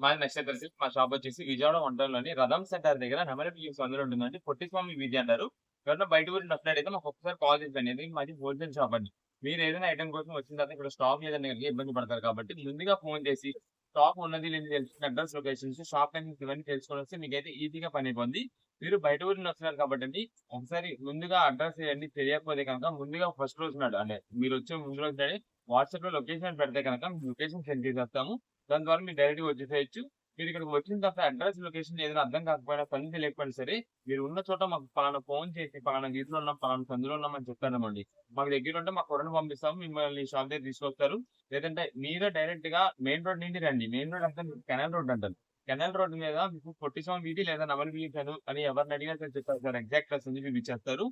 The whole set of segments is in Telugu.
మాది నక్షత్ర సిల్క్స్. మా షాప్ వచ్చేసి విజయవాడ వంటల్లోని రథం సెంటర్ దగ్గర నెమలి బియ్యం అందులో ఉంటుందండి. పొట్టి స్వామి వీధి అంటారు. ఎవరైనా బయట ఊరు వస్తున్నట్టయితే మాకు ఒక్కసారి కాల్ చేయండి. ఇది మాది హోల్సేల్ షాప్ అండి. మీరు ఏదైనా ఐటమ్ కోసం వచ్చిన తర్వాత ఇక్కడ స్టాక్ లేదని కనుక ఇబ్బంది పడతారు కాబట్టి ముందుగా ఫోన్ చేసి స్టాక్ ఉన్నది లేని తెలుసుకుని అడ్రస్ లొకేషన్స్ షాప్ టైమింగ్స్ ఇవన్నీ తెలుసుకొని వస్తే మీకైతే ఈజీగా పని అయిపోద్ది. మీరు బయట ఊరిని వస్తున్నారు కాబట్టి అండి ఒకసారి ముందుగా అడ్రస్ ఇవన్నీ తెలియకపోతే కనుక ముందుగా ఫస్ట్ రోజు నాడు అంటే మీరు వచ్చే ముందు రోజు నాడే వాట్సాప్ లో లొకేషన్ పెడితే కనుక మీకు లొకేషన్ సెండ్ చేసేస్తాము. దాని ద్వారా మీరు డైరెక్ట్ గా వచ్చేసేయచ్చు. మీరు ఇక్కడికి వచ్చిన తర్వాత అడ్రస్ లొకేషన్ ఏదైనా అర్థం కాకపోయినా పని తెలియకపోయినా సరే మీరు ఉన్న చోట మాకు పలానా ఫోన్ చేసి పలానా గీతలో ఉన్నాం పలానా సందులో ఉన్నామని చెప్తానమండి. మాకు దగ్గర ఉంటే మాకు కొరను పంపిస్తాము. మిమ్మల్ని షాప్ దగ్గర తీసుకొస్తారు. లేదంటే మీరే డైరెక్ట్ గా మెయిన్ రోడ్ నుండి రండి. మెయిన్ రోడ్ అంతా కెనాల్ రోడ్ అంటారు. కెనాల్ రోడ్ మీద మీకు పొట్టి స్వామి వీధి లేదా నవల్ వీధి అని ఎవరిని అడిగినా సరే చెప్తారు సార్. ఎగ్జాక్ట్ ప్లేస్ ఉంది మీకు ఇచ్చేస్తారు.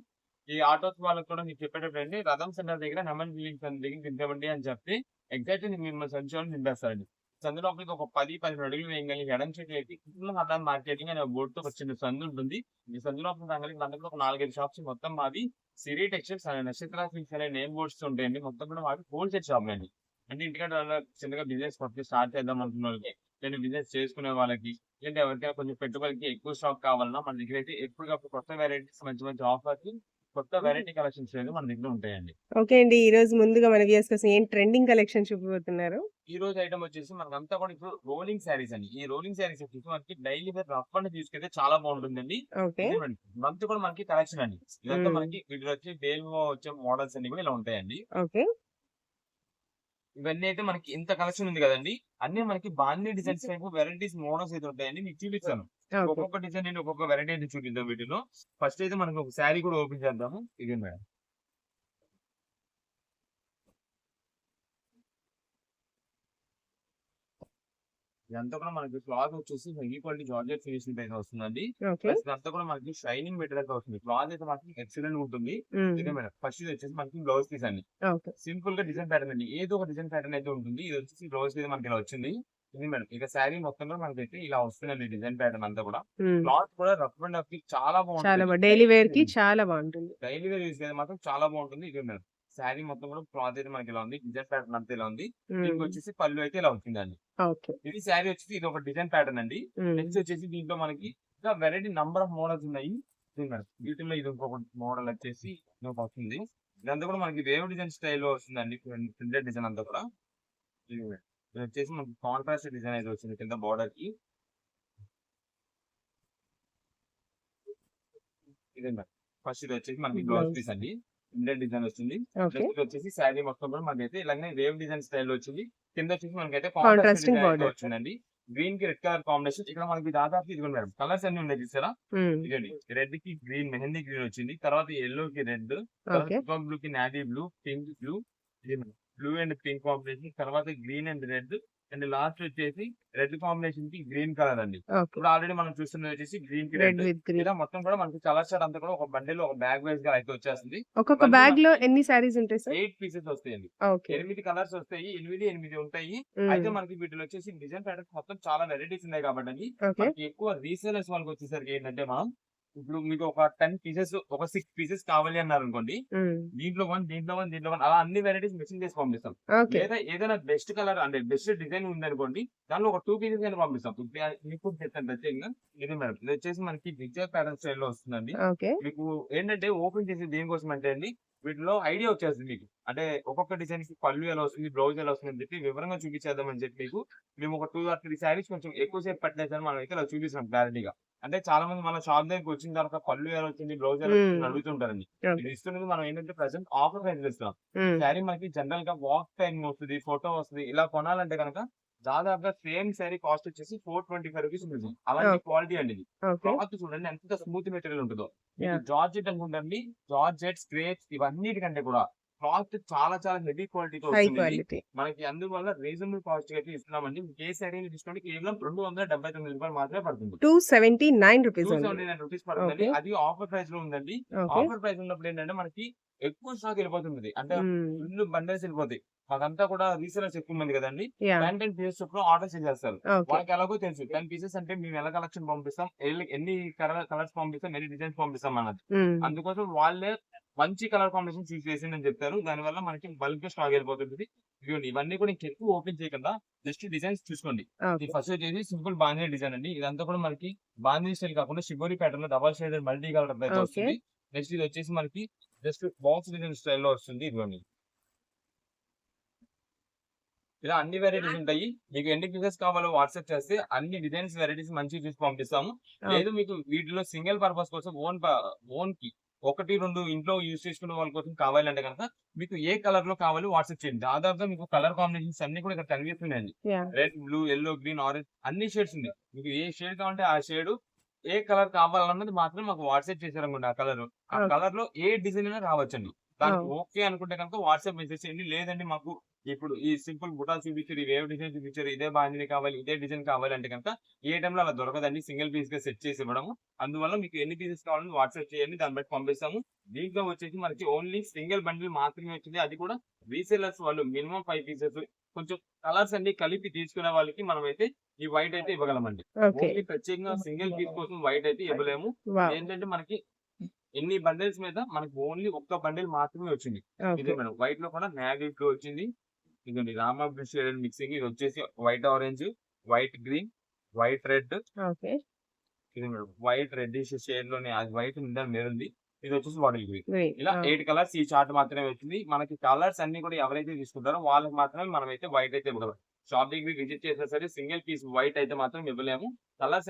ఈ ఆటోస్ వాళ్ళకి కూడా మీకు చెప్పేటప్పుడు అండి రథం సెంటర్ దగ్గర నెమల్ బిల్డింగ్స్ దగ్గర దింపండి అని చెప్తే ఎగ్జాక్ట్ మిమ్మల్ని సంచులను నింపేస్తారండి. సందు లోపలికి ఒక 10-12 అడుగులు వేయగలి ఎడం చేతి అయితే అర్థం మార్కెటింగ్ అనే బోర్డుతో ఒక చిన్న సందు ఉంటుంది. ఈ సందు లోపల రాగలిగి దాంట్లో ఒక 4-5 షాప్స్ మొత్తం మాది సిరి టెక్స్టైల్స్ అనే నక్షత్ర సిల్క్స్ అనే నేమ్ బోర్డ్స్ ఉంటాయండి. మొత్తం కూడా మాది హోల్సేల్ షాప్ అండి. అంటే ఇంటికంటే చిన్నగా బిజినెస్ కొద్దిగా స్టార్ట్ చేద్దాం అనుకున్న వాళ్ళకి లేదా బిజినెస్ చేసుకునే వాళ్ళకి లేదంటే ఎవరికైనా కొంచెం పెట్టుబడికి ఎక్కువ స్టాక్ కావాలన్నా మన దగ్గర అయితే ఎప్పటికప్పుడు కొత్త వెరైటీస్ మంచి మంచి ఆఫర్స్ కొత్త వెరైటీ కలెక్షన్స్ అనేది మన దగ్గర ఉంటాయండి. ఓకే అండి. ఈ రోజు ముందుగా మన వ్యూయర్స్ కోసం ఏం ట్రెండింగ్ కలెక్షన్ చూపిపోతున్నారు? ఈ రోజు ఐటమ్ వచ్చేసి మనకంతా కూడా ఇప్పుడు రోలింగ్ శారీస్ అండి. ఈ రోలింగ్ శారీస్ వచ్చేసి మనకి డైలీ వేర్ రఫ్ అండ్ తీసుకెళ్తే చాలా బాగుంటుందండి. ఓకే. మంత్ కూడా మనకి కలెక్షన్ అండి. ఇదంతా హ్మ్. మనకి వీటిలో వచ్చి డైలీ వచ్చే మోడల్స్ అన్ని కూడా ఇలా ఉంటాయండి. ఓకే. ఇవన్నీ అయితే మనకి ఇంత కలెక్షన్ ఉంది కదండి. అన్ని మనకి బాండీ డిజైన్స్ టైప్ వెరైటీస్ మోడల్స్ అయితే ఉంటాయండి. మీకు చూపిస్తాను. ఓకే. ఒక్కొక్క డిజైన్ నేను ఒక్కొక్క వెరైటీ అయితే చూపిద్దాం వీటిలో. ఫస్ట్ అయితే మనకి ఒక శారీ కూడా ఓపెన్ చేద్దాము. ఇది మేడం. ఇదంతా కూడా మనకి క్లాత్ వచ్చేసి హెవీ క్వాలిటీ జార్జెట్ ఫినిషింగ్ అయితే వస్తుందండి. ఓకే. ప్లస్ ఇదంతా కూడా మనకి షైనింగ్ మెటీరియల్ అయితే వస్తుంది. క్లాత్ అయితే మనకి ఎక్సలెంట్ ఉంటుంది. హ్మ్. ఇదే మేడం. ఫస్ట్ ఇది వచ్చేసి మనకి బ్లౌజ్ పీస్ అండి. ఓకే. సింపుల్ గా డిజైన్ ప్యాటర్న్ అండి. ఏదో ఒక డిజైన్ ప్యాటర్న్ అయితే ఉంటుంది. ఇది వచ్చేసి బ్లౌజ్ పీస్ మనకి ఇలా వచ్చింది. ఇది మేడం. ఇక శారీ మొత్తం కూడా మనకైతే ఇలా వస్తుందండి డిజైన్ ప్యాటర్న్ అంతా కూడా. హ్మ్. క్లాత్ కూడా రఫ్ అండ్ టఫ్ చాలా చాలా బాగుంటుంది. డైలీ వేర్‌కి చాలా బాగుంటుంది. డైలీ వేర్ యూస్ అయితే మాత్రం చాలా బాగుంటుంది. ఇది మేడం. శారీ మొత్తం కూడా క్లాత్ అయితే మనకి ఇలా ఉంది. డిజైన్ ప్యాటర్న్ అంతా ఇలా ఉంది. దీనికి హ్మ్. వచ్చేసి పళ్ళు అయితే ఇలా వచ్చిందండి. ఓకే. ఇది శారీ వచ్చేసి ఇది ఒక డిజైన్ ప్యాటర్న్ అండి. హ్మ్. నెక్స్ట్ వచ్చేసి దీంట్లో మనకి ఇంకా వెరైటీ నంబర్ ఆఫ్ మోడల్స్ ఉన్నాయి. ఇది మేడం. వీటిలో ఇది ఇంకొక మోడల్ వచ్చేసి ఇంకొక వస్తుంది. ఇదంతా కూడా మనకి వేవ్ డిజైన్ స్టైల్లో వస్తుందండి. ప్రింటెడ్ డిజైన్ అంతా కూడా. ఇది మేడం. ఇది వచ్చేసి మనకి కాంట్రాస్ట్ డిజైన్ అయితే వచ్చింది కింద బార్డర్ కి. ఇదే మేడం. ఫస్ట్ ఇది వచ్చేసి మనకి బ్లౌజ్ బ్లౌజ్. పీస్ అండి. ప్రింటెడ్ డిజైన్ వచ్చింది. ఓకే. నెక్స్ట్ ఇది వచ్చేసి శారీ మొత్తం కూడా మనకైతే ఇలానే వేవ్ డిజైన్ స్టైల్ వచ్చింది. కింద వచ్చేసి మనకైతే కాంట్రాస్ట్ కాంట్రాస్టింగ్ డిజైన్ అయితే బార్డర్. వచ్చిందండి. గ్రీన్ కి రెడ్ కలర్ కాంబినేషన్. ఇక్కడ మనకి దాదాపు ఇదిగోండి మేడం. కలర్స్ అన్ని ఉన్నాయి చూసారా? హ్మ్. ఇదండి. రెడ్ కి గ్రీన్ మెహందీ గ్రీన్ వచ్చింది. తర్వాత యెల్లో కి రెడ్, తర్వాత ఓకే. పికాక్ బ్లూ కి navy blue, pink blue, blue and pink combination, తర్వాత green and red and last వచ్చేసి రెడ్ కాంబినేషన్ కి గ్రీన్ కలర్ అండి. ఓకే. ఇప్పుడు ఆల్రెడీ మనం చూస్తున్నది వచ్చేసి గ్రీన్ కి రెడ్ రెడ్. With green. ఇలా మొత్తం కూడా మనకి కలర్ షార్ట్ అంతా కూడా ఒక బండిల్ ఒక బ్యాగ్ వైజ్ గా అయితే వచ్చేస్తుంది. ఒక్కొక్క ఇవన్నీ బ్యాగ్‌లో మనకి ఎన్ని సారీస్ ఉంటాయి సార్? 8 పీసెస్ వస్తాయండి. ఓకే. 8 కలర్స్ వస్తాయి. 8 ఉంటాయి. అయితే హ్మ్. మనకి వీటిలో వచ్చేసి డిజైన్ ప్యాటర్న్స్ మొత్తం చాలా వెరైటీస్ ఉన్నాయి కాబట్టి ఓకే. మనకి ఎక్కువ రీసేలర్స్ వాళ్ళకి వచ్చేసరికి ఏంటంటే మనం ఇప్పుడు మీకు ఒక 10 పీసెస్ ఒక 6 పీసెస్ కావాలి అన్నారనుకోండి. హ్మ్. దీంట్లో 1 దీంట్లో 1 దీంట్లో 1 అలా అన్ని వెరైటీస్ మిక్సింగ్ చేసి పంపిస్తాం. ఓకే. లేదా ఏదైనా బెస్ట్ కలర్ అంటే బెస్ట్ డిజైన్ ఉందనుకోండి. దానిలో ఒక 2 పీసెస్ అయినా పంపిస్తాం. ఇప్పుడు మీకు చెప్తాను ప్రత్యేకంగా. ఇది మేడం. ఇది వచ్చేసి మనకి జిగ్‌జాగ్ ప్యాటర్న్ స్టైల్‌లో వస్తుందండి. ఓకే. మీకు ఏంటంటే ఓపెన్ చేసి దేనికోసం అంటే అండి వీటిలో ఐడియా వచ్చేస్తుంది మీకు. అంటే ఒక్కొక్క డిజైన్ కి పళ్ళు ఎలా వస్తుంది, బ్లౌజ్ ఎలా వస్తుంది అని చెప్పి వివరంగా చూపించేద్దామని చెప్పి మీకు మేము ఒక 2 ఆర్ 3 శారీస్ కొంచెం ఎక్కువ సేపు పట్టలేదని మనం అయితే ఇలా చూపిస్తాం క్లారిటీగా. అంటే చాలా మంది మన షాప్ దగ్గరికి వచ్చిన తర్వాత పళ్ళు ఎలా వచ్చింది, బ్లౌజ్ ఎలా వచ్చింది అని హ్మ్. అడుగుతుంటారండి. ఓకే. ఇది ఇస్తున్నది మనం ఏంటంటే ప్రెజెంట్ ఆఫర్ ప్రైస్‌లో ఇస్తున్నాం. హ్మ్. శారీ మనకి జనరల్ గా వాక్ టైమింగ్ వస్తది, ఫోటో వస్తది. ఇలా కొనాలంటే గనక దాదాపుగా సేమ్ శారీ కాస్ట్ వచ్చేసి 425 రూపీస్ ఉంటుంది. అలాంటి ఓకే. క్వాలిటీ అండి ఇది. ఓకే. క్లాత్ చూడండి ఎంత స్మూత్ మెటీరియల్ ఉంటదో. మీకు యాహ్! జార్జెట్ అనుకుంటండి. జార్జెట్, క్రేప్స్ ఇవన్నిటికంటే కూడా క్లాత్ చాలా చాలా హెవీ క్వాలిటీతో హై వస్తుంది ఇది. క్వాలిటీ. మనకి అందువల్ల రీజనబుల్ కాస్ట్ అయితే ఇస్తున్నామండి. మీకు ఏ శారీ తీసుకోండి కేవలం రూ. 279 మాత్రమే పడుతుంది. రూ. 279 అండి. 279 పడుతుందండి. ఓకే. అది ఆఫర్ ప్రైస్ లో ఉందండి. ఓకే. ఆఫర్ ప్రైస్ ఉన్నప్పుడు ఏంటంటే మనకి ఎక్కువ స్టాక్ వెళ్ళిపోతుంది. అంటే హ్మ్. ఫుల్ బండల్స్ వెళ్ళిపోతాయి. మాకంతా కూడా రీసెలర్స్ ఎక్కువ మంది కదండి. యాహ్! 10 పీసెస్ చొప్పున ఆర్డర్స్ చేసేస్తారు. ఓకే. వాళ్ళకి ఎలాగో తెలుసు 10 పీసెస్ అంటే మేము ఎలా కలెక్షన్ పంపిస్తాం, ఎన్ని కలర్స్ పంపిస్తాం, ఎన్ని డిజైన్స్ పంపిస్తాం అన్నది. హ్మ్. అందుకోసం వాళ్ళే మంచి కలర్ కాంబినేషన్ చూస్ చేసిండని చెప్తారు. దానివల్ల మనకి బల్క్ స్టాక్ వెళ్ళిపోతుంటది. ఇదిగోండి ఇవన్నీ కూడా ఇంకెక్కువ ఓపెన్ చేయకుండా జస్ట్ డిజైన్స్ చూసుకోండి. ఇది ఓకే. ఫస్ట్ వచ్చేసి సింపుల్ బాందినీ డిజైన్ అండి. ఇదంతా కూడా మనకి బాందినీ స్టైల్ కాకుండా షిబోరి ప్యాటర్న్ లో డబల్ షేడెడ్ మల్టీ కలర్ అయితే ఓకే. వస్తుంది. నెక్స్ట్ ఇది వచ్చేసి మనకి జస్ట్ బాక్స్ డిజైన్ స్టైల్లో వస్తుంది. ఇదిగోండి ఇలా అన్ని వెరైటీస్ ఉంటాయి. మీకు ఎన్ని పీసెస్ కావాలో వాట్సాప్ చేస్తే అన్ని డిజైన్స్ వెరైటీస్ మంచిగా చూసి పంపిస్తాము. ఓకే. లేదు మీకు వీటిలో సింగిల్ పర్పస్ కోసం ఓన్ కి 1, 2 ఇంట్లో యూజ్ చేసుకునే వాళ్ళ కోసం కావాలంటే కనుక మీకు ఏ కలర్ లో కావాలో వాట్సాప్ చేయండి. దాదాపుగా మీకు కలర్ కాంబినేషన్స్ అన్ని కూడా ఇక్కడ కనిపిస్తున్నాయండి. Yeah! Red, blue, yellow, green, orange అన్ని షేడ్స్ ఉన్నాయి. మీకు ఏ షేడ్ కావాలంటే ఆ షేడ్, ఏ కలర్ కావాలన్నది మాత్రం మాకు వాట్సాప్ చేశారనుకోండి. ఆ కలర్ ఓకే. లో ఏ డిజైన్ అయినా రావచ్చండి. దానికి ఓహ్! ఓకే అనుకుంటే కనుక వాట్సాప్ మెసేజ్ చేయండి. లేదండి మాకు ఇప్పుడు ఈ సింపుల్ బుటాస్ చూపించారు, ఈ వేవ్ డిజైన్ చూపించారు, ఇదే బాందిని కావాలి, ఇదే డిజైన్ కావాలి అంటే కనుక ఏ టైంలో అలా దొరకదండి. సింగిల్ పీస్ గా సెట్ చేసి ఇవ్వడము. అందువల్ల మీకు ఎన్ని పీసెస్ కావాలని వాట్సాప్ చేయండి, దాన్ని బట్టి పంపిస్తాము. దీంట్లో వచ్చేసి మనకి ఓన్లీ సింగిల్ బండిల్ మాత్రమే వచ్చింది. అది కూడా రీసేలర్స్ వాళ్ళు మినిమం 5 పీసెస్ కొంచెం కలర్స్ అన్ని కలిపి తీసుకునే వాళ్ళకి మనమైతే ఈ వైట్ అయితే ఇవ్వగలమండి. ఓకే. ఓన్లీ ప్రత్యేకంగా సింగిల్ పీస్ కోసం వైట్ అయితే ఇవ్వలేము. వావ్! ఏంటంటే మనకి ఎన్ని బండిల్స్ మీద మనకి ఓన్లీ ఒక్క బండిల్ మాత్రమే వచ్చింది. ఇదే ఓకే. మేడం వైట్ లో కూడా నేవీ బ్లూ వచ్చింది. ఇదండి రామా బ్లూ షేడ్ మిక్సింగ్. ఇది వచ్చేసి white orange, white green, white red. Okay. ఇది మేడం వైట్ రెడ్డిష్ షేడ్ లోనే అది వైట్ ఉందా మెరుంది. ఇది వచ్చేసి బాటిల్ గ్రీన్. గ్రీన్. ఇలా ఆ! 8 కలర్స్ ఈ చార్ట్ మాత్రమే వచ్చింది. మనకి కలర్స్ అన్ని కూడా ఎవరైతే తీసుకుంటారో వాళ్ళకి మాత్రమే మనమైతే వైట్ అయితే ఇవ్వగలం. షాప్ దగ్గర విజిట్ చేసినా సరే సింగిల్ పీస్ వైట్ అయితే మాత్రం ఇవ్వలేము. కలర్స్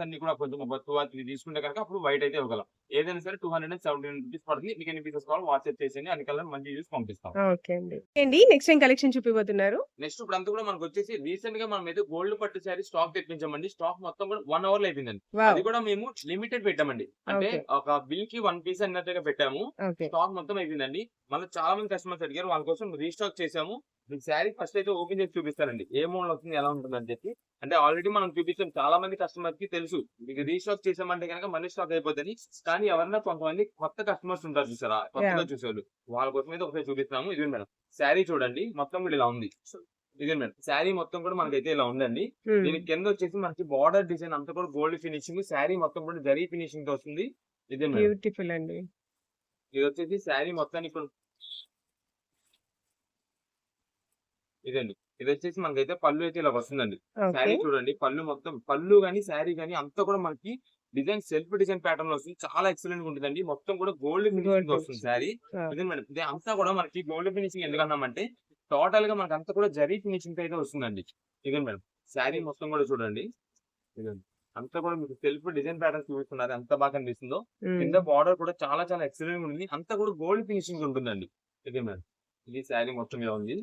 అన్ని కూడా కొంచెం 2 or 3 తీసుకుంటే కనుక అప్పుడు వైట్ అయితే ఇవ్వగలం. ఏదైనా సరే 279 రూపీస్ పడుతుంది. మీకు ఎన్ని పీసెస్ కావాలో వాట్సాప్ చేసేయండి. అన్ని కలర్ మంచిగా చూసి పంపిస్తాం. ఓకే అండి. ఏండి నెక్స్ట్ ఏం కలెక్షన్ చూపిపోతున్నారు? నెక్స్ట్ ఇప్పుడు అంతా కూడా మనకు వచ్చేసి రీసెంట్ గా మనం అయితే గోల్డ్ పట్టు శారీ స్టాక్ తెప్పించామండి. స్టాక్ మొత్తం కూడా 1 అవర్ లో అయిపోయిందండి. వావ్! అది కూడా మేము లిమిటెడ్ పెట్టామండి. అంటే ఓకే. ఒక బిల్ కి 1 పీస్ అన్నట్టుగా పెట్టాము. ఓకే. స్టాక్ మొత్తం అయిపోయిందండి. మళ్ళీ చాలా మంది కస్టమర్స్ అడిగారు, వాళ్ళ కోసం రీస్టాక్ చేసాము. మీకు శారీ ఫస్ట్ అయితే ఓపెన్ చేసి చూపిస్తానండి. ఏ మోడల్ వస్తుంది, ఎలా ఉంటుంది అని చెప్పి. అంటే ఆల్రెడీ మనం చూపించాం, చాలా మంది కస్టమర్ కి తెలుసు. మీకు రీస్టాక్ చేసామంటే కనుక మళ్ళీ స్టాక్ అయిపోతుంది. కానీ ఎవరన్నా కొంతమంది కొత్త కస్టమర్స్ ఉంటారు చూసారా, కొత్తగా యాహ్! చూసేవాళ్ళు, వాళ్ళ కోసం అయితే ఒకసారి చూపిస్తాము. ఇది మేడం శారీ చూడండి, మొత్తం కూడా ఇలా ఉంది. ఇదే మేడం శారీ మొత్తం కూడా మనకైతే ఇలా ఉందండి. హ్మ్. దీని కింద వచ్చేసి మనకి బార్డర్ డిజైన్ అంతా కూడా గోల్డ్ ఫినిషింగ్, శారీ మొత్తం కూడా జరీ ఫినిషింగ్ తో వస్తుంది. ఇదే మేడం బ్యూటిఫుల్ అండి. ఇది వచ్చేసి శారీ మొత్తానికి ఇప్పుడు ఇదండి. ఇది వచ్చేసి మనకైతే పళ్ళు అయితే ఇలా వస్తుందండి. ఓకే. శారీ చూడండి, పళ్ళు మొత్తం పళ్ళు గాని శారీ గాని అంతా కూడా మనకి డిజైన్ సెల్ఫ్ డిజైన్ ప్యాటర్న్ లో వస్తుంది. చాలా ఎక్సలెంట్ గా ఉంటుందండి. మొత్తం కూడా గోల్డ్ గోల్డ్ ఫినిషింగ్ తో వస్తుంది ఫినిషింగ్. శారీ. ఆ! ఇదే మేడం ఇది అంతా కూడా మనకి గోల్డ్ ఫినిషింగ్ ఎందుకన్నామంటే టోటల్ గా మనకి అంతా కూడా జరీ ఫినిషింగ్ అయితే వస్తుందండి. ఇదే మేడం శారీ మొత్తం కూడా చూడండి. ఇదండి అంతా కూడా మీకు సెల్ఫ్ డిజైన్ ప్యాటర్న్ చూపిస్తున్నారు, ఎంత బాగా కనిపిస్తుందో. కింద హ్మ్. బార్డర్ కూడా చాలా చాలా ఎక్సలెంట్ గా ఉంది. అంతా కూడా గోల్డ్ ఫినిషింగ్ ఉంటుందండి. ఇదే మేడం ఇది శారీ మొత్తం ఇలా ఉంది.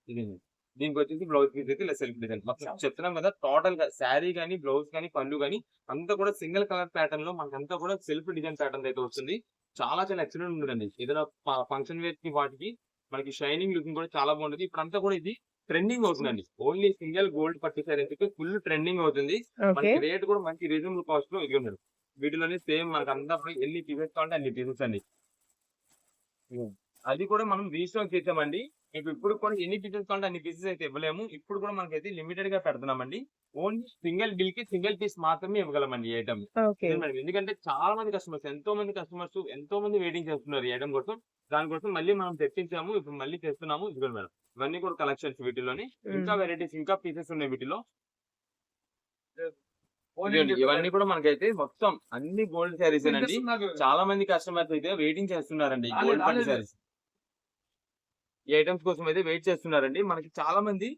ఇదండి దీనికి వచ్చేసి బ్లౌజ్ పీస్ అయితే ఇలా సెల్ఫ్ డిజైన్ మొత్తం చెప్తున్నాం కదా. టోటల్ గా శారీ గానీ, బ్లౌజ్ గానీ, పళ్ళు గానీ అంతా కూడా సింగిల్ కలర్ ప్యాటర్న్ లో మనకంతా కూడా సెల్ఫ్ డిజైన్ ప్యాటర్న్ అయితే వస్తుంది. చాలా చాలా ఎక్సలెంట్ ఉంటుందండి. ఏదైనా ఫంక్షన్ వేర్ కి వాటికి మనకి షైనింగ్ లుకింగ్ కూడా చాలా బాగుంటుంది. ఇప్పుడంతా కూడా ఇది ట్రెండింగ్ అవుతుందండి. ఓన్లీ సింగిల్ గోల్డ్ పట్టు శారీ అయితే ఫుల్ ట్రెండింగ్ అవుతుంది. ఓకే. మనకి రేట్ కూడా మంచి రీజనబుల్ కాస్ట్ లో ఇది ఉన్నారు. వీటిలోనే సేమ్ మనకి అంతా ఎన్ని పీసెస్ కావాలంటే అన్ని పీసెస్ అండి. అది కూడా మనం రీస్టాక్ చేసామండి. మీకు ఇప్పుడు కూడా ఎన్ని పీసెస్ కావాలంటే అన్ని పీసెస్ అయితే ఇవ్వలేము. ఇప్పుడు కూడా మనకైతే లిమిటెడ్ గా పెడుతున్నామండి. ఓన్లీ సింగిల్ బిల్ కి సింగిల్ పీస్ మాత్రమే ఇవ్వగలమండి ఈ ఐటమ్. ఓకే. మేడం ఎందుకంటే చాలా మంది కస్టమర్స్ ఎంతో మంది వెయిటింగ్ చేస్తున్నారు ఈ ఐటమ్ కోసం. దానికోసం మళ్ళీ మనం తెప్పించాము. ఇప్పుడు మళ్ళీ తెస్తున్నాము. ఇదిగోండి మేడం ఇవన్నీ కూడా కలెక్షన్స్ వీటిలోని. ఇంకా హ్మ్. వెరైటీస్ ఇంకా పీసెస్ ఉన్నాయి వీటిలో. ఇదిగోండి ఇవన్నీ కూడా మనకైతే మొత్తం అన్ని గోల్డ్ శారీస్ అండి. చాలా మంది కస్టమర్స్ అయితే వెయిటింగ్ చేస్తున్నారండి ఈ గోల్డ్ పట్టు శారీస్. ఈ ఐటమ్స్ కోసం అయితే వెయిట్ చేస్తున్నారండి. మనకి చాలా మంది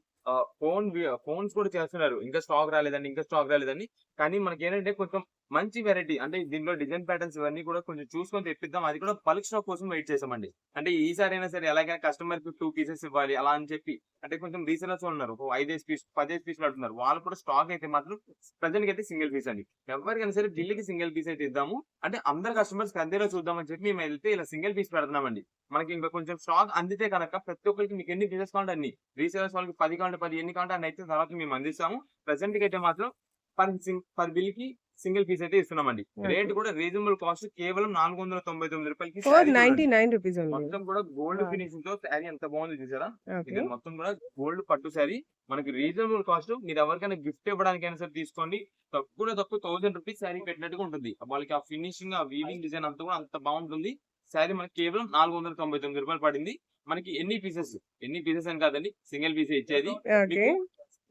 ఫోన్స్ కూడా చేస్తున్నారు, ఇంకా స్టాక్ రాలేదండి. కానీ మనకి ఏంటంటే కొంచెం మంచి వెరైటీ, అంటే దీనిలో డిజైన్ ప్యాటర్న్స్ ఇవన్నీ కూడా కొంచెం చూసుకొని తెప్పిద్దాం. అది కూడా బల్క్ స్టాక్ కోసం వెయిట్ చేసామండి. అంటే ఈసారి అయినా సరే ఎలాగైనా కస్టమర్ కి 2 పీసెస్ ఇవ్వాలి అలా అని చెప్పి, అంటే కొంచెం రీసెలర్స్ ఉన్నారు, 5 పీస్ 10 పీసులు అంటున్నారు. వాళ్ళు కూడా స్టాక్ అయితే మాత్రం ప్రజెంట్ అయితే సింగిల్ పీస్ అండి. ఎవరికైనా సరే బిల్లుకి సింగిల్ పీస్ అయితే ఇద్దాము. అంటే అందరు కస్టమర్స్ అందేలా చూద్దామని చెప్పి మేము అయితే ఇలా సింగిల్ పీస్ పెడుతున్నామండి. మనకి ఇంకా కొంచెం స్టాక్ అందితే కనుక ప్రతి ఒక్కరికి మీకు ఎన్ని పీసెస్ కావాలంటే అన్ని, రీసేలర్స్ వాళ్ళకి 10 కావాలంటే 10, ఎన్ని కావాలంటే అన్ని అయితే తర్వాత మేము అందిస్తాము. ప్రెసెంట్ కి అయితే మాత్రం పర్ బిల్ కి సింగిల్ పీస్ అయితే ఇస్తున్నామండి. రేట్ కూడా రీజనబుల్ కాస్ట్, కేవలం 499 రూపాయలకి శారీ చూడండి. రూ. 499 ఓన్లీ. మొత్తం కూడా గోల్డ్ వావ్! ఫినిషింగ్ తో శారీ ఎంత బాగుంది చూసారా. ఓకే. ఇది మొత్తం కూడా గోల్డ్ పట్టు శారీ, మనకి రీజనబుల్ కాస్ట్. మీరు ఎవరికైనా గిఫ్ట్ ఇవ్వడానికైనా సరే తీసుకోండి. తక్కువ 1000 రూపీస్ శారీ పెట్టినట్టుగా ఉంటుంది. వాళ్ళకి ఆ ఫినిషింగ్, ఆ వీవింగ్ డిజైన్ అంతా కూడా అంత బాగుంటుంది. శారీ మనకి కేవలం 499 రూపాయలు పడింది. మనకి ఎన్ని పీసెస్ అని కాదండి, సింగిల్ పీస్ ఇచ్చేది. ఓకే. మీకు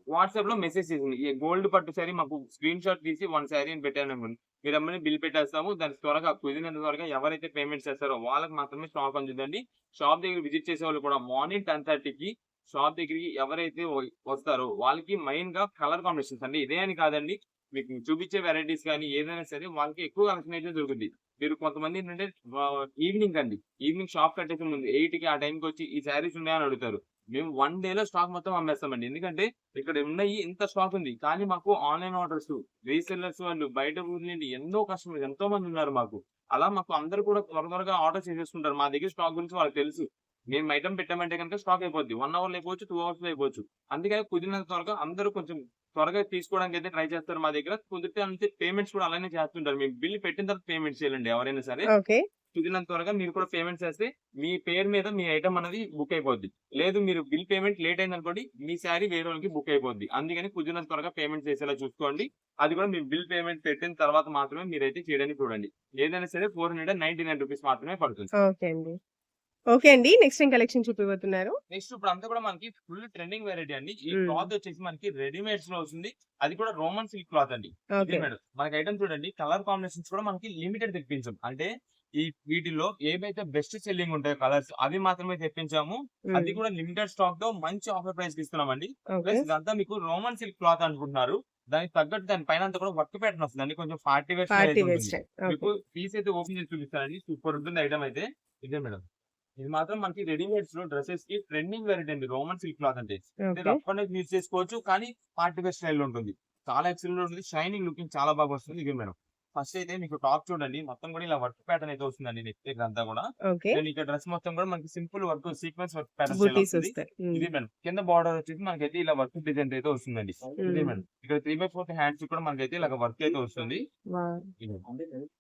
వాట్సాప్ లో మెసేజ్ చేసింది ఈ గోల్డ్ పట్టు సారీ మాకు స్క్రీన్ షాట్ తీసి 1 సారీ అని పెట్టాను అనుకోండి, మీరు అమ్మని బిల్ పెట్టేస్తాము. దానికి త్వరగా కుదిరినంత త్వరగా ఎవరైతే పేమెంట్ చేస్తారో వాళ్ళకి మాత్రమే స్టాక్ అందుతుందండి. షాప్ దగ్గర విజిట్ చేసే వాళ్ళు కూడా మార్నింగ్ 10:30కి షాప్ దగ్గరికి ఎవరైతే వస్తారో వాళ్ళకి మెయిన్ గా కలర్ కాంబినేషన్స్ అండి. ఇదే అని కాదండి, మీకు చూపించే వెరైటీస్ కానీ ఏదైనా సరే వాళ్ళకి ఎక్కువ కలెక్షన్ అయితే దొరుకుతుంది. మీరు కొంతమంది ఏంటంటే ఈవినింగ్ షాప్ కట్టేసే ముందు 8కి ఆ టైంకి వచ్చి ఈ శారీస్ ఉన్నాయని అడుగుతారు. మేము 1 డేలో స్టాక్ మొత్తం అమ్మేస్తామండి. ఎందుకంటే ఇక్కడ ఉన్నాయి ఇంత స్టాక్ ఉంది. కానీ మాకు ఆన్లైన్ ఆర్డర్స్, రీసెల్లర్స్ వాళ్ళు బయట ఊరి నుండి ఎన్నో కస్టమర్స్ ఎంతో మంది ఉన్నారు మాకు. అలా మాకు అందరూ కూడా త్వరగా ఆర్డర్ చేసేసుకుంటారు. మా దగ్గర స్టాక్ గురించి వాళ్ళకి తెలుసు. మేము ఐటమ్ పెట్టామంటే కనుక స్టాక్ అయిపోద్ది. 1 అవర్‌లో అయిపోవచ్చు, 2 అవర్స్‌లో అయిపోవచ్చు. అందుకని కుదిరినంత త్వరగా అందరూ కొంచెం త్వరగా తీసుకోవడానికి అయితే ట్రై చేస్తారు మా దగ్గర. కుదిరితే అంతే పేమెంట్స్ కూడా అలానే చేస్తుంటారు. మేము బిల్ పెట్టిన తర్వాత పేమెంట్ చేయాలండి ఎవరైనా సరే. ఓకే. కుదిరినంత త్వరగా మీరు కూడా పేమెంట్ చేస్తే మీ పేరు మీద మీ ఐటమ్ అనేది బుక్ అయిపోద్ది. లేదు మీరు బిల్ పేమెంట్ లేట్ అయిందనుకోండి, మీ శారీ వేరే వాళ్ళకి బుక్ అయిపోద్ది. అందుకని కుదిరినంత త్వరగా పేమెంట్ చేసేలా చూసుకోండి. అది కూడా మీ బిల్ పేమెంట్ పెట్టిన తర్వాత మాత్రమే మీరైతే చేయడానికి చూడండి. ఏదైనా సరే ₹499 మాత్రమే పడుతుంది. ఓకే అండి. ఓకే అండి. నెక్స్ట్ ఏం కలెక్షన్ చూపిపోతున్నారు? నెక్స్ట్ ఇప్పుడు అంతా కూడా మనకి ఫుల్ ట్రెండింగ్ వెరైటీ అండి. ఈ హ్మ్. క్లాత్ వచ్చేసి మనకి రెడీమేడ్స్ లో వస్తుంది. అది కూడా రోమన్ సిల్క్ క్లాత్ అండి. ఇది ఓకే. మేడం మనకి ఐటమ్ చూడండి, కలర్ కాంబినేషన్స్ కూడా మనకి లిమిటెడ్ తెప్పించాం. అంటే వీటిలో ఏవైతే బెస్ట్ సెల్లింగ్ ఉంటాయో కలర్స్ అవి మాత్రమే తెప్పించాము. అది హ్మ్. కూడా లిమిటెడ్ స్టాక్ తో మంచి ఆఫర్ ప్రైస్ కి ఇస్తున్నామండి. ఓకే. ప్లస్ ఇదంతా మీకు రోమన్ సిల్క్ క్లాత్ అనుకుంటున్నారు. దానికి తగ్గట్టు దాని పైన అంతా కూడా వర్క్ ప్యాటర్న్ వస్తుంది. కొంచెం పార్టీ వేర్ స్టైల్ పార్టీ అయితే వేర్ ఉంటుంది. స్టైల్. మీకు ఓకే. పీస్ అయితే ఓపెన్ చేసి చూపిస్తానండి. సూపర్ ఉంటుంది ఐటమ్ అయితే. ఇదే మేడం. ఇది మాత్రం మనకి రెడీమేడ్స్ లో డ్రెస్సెస్ కి ట్రెండింగ్ వెరైటీ అండి రోమన్ సిల్క్ క్లాత్ అంటే. అంటే ఓకే. రఫ్ అనేది యూజ్ చేసుకోవచ్చు, కానీ పార్టీ వేర్ స్టైల్ లో ఉంటుంది. చాలా ఎక్సలెంట్ ఉంటుంది. షైనింగ్ లుకింగ్ చాలా బాగా వస్తుంది. ఇది మేడం. ఫస్ట్ అయితే మీకు టాప్ చూడండి, మొత్తం కూడా ఇలా వర్క్ ప్యాటర్న్ అయితే వస్తుందండి. నెక్ దగ్గర అంతా కూడా ఓకే. నేను ఇక్కడ డ్రెస్ మొత్తం కూడా మనకి simple work sequence work pattern style బూటీస్ వస్తుంది. వస్తాయి. ఇది మేడం. కింద బార్డర్ వచ్చేసి మనకైతే ఇలా వర్క్ డిజైన్ అయితే వస్తుందండి. ఇదే మేడం. ఇక్కడ 3/4 హ్యాండ్స్ కూడా మనకైతే ఇలా వర్క్ అయితే వస్తుంది. వావ్!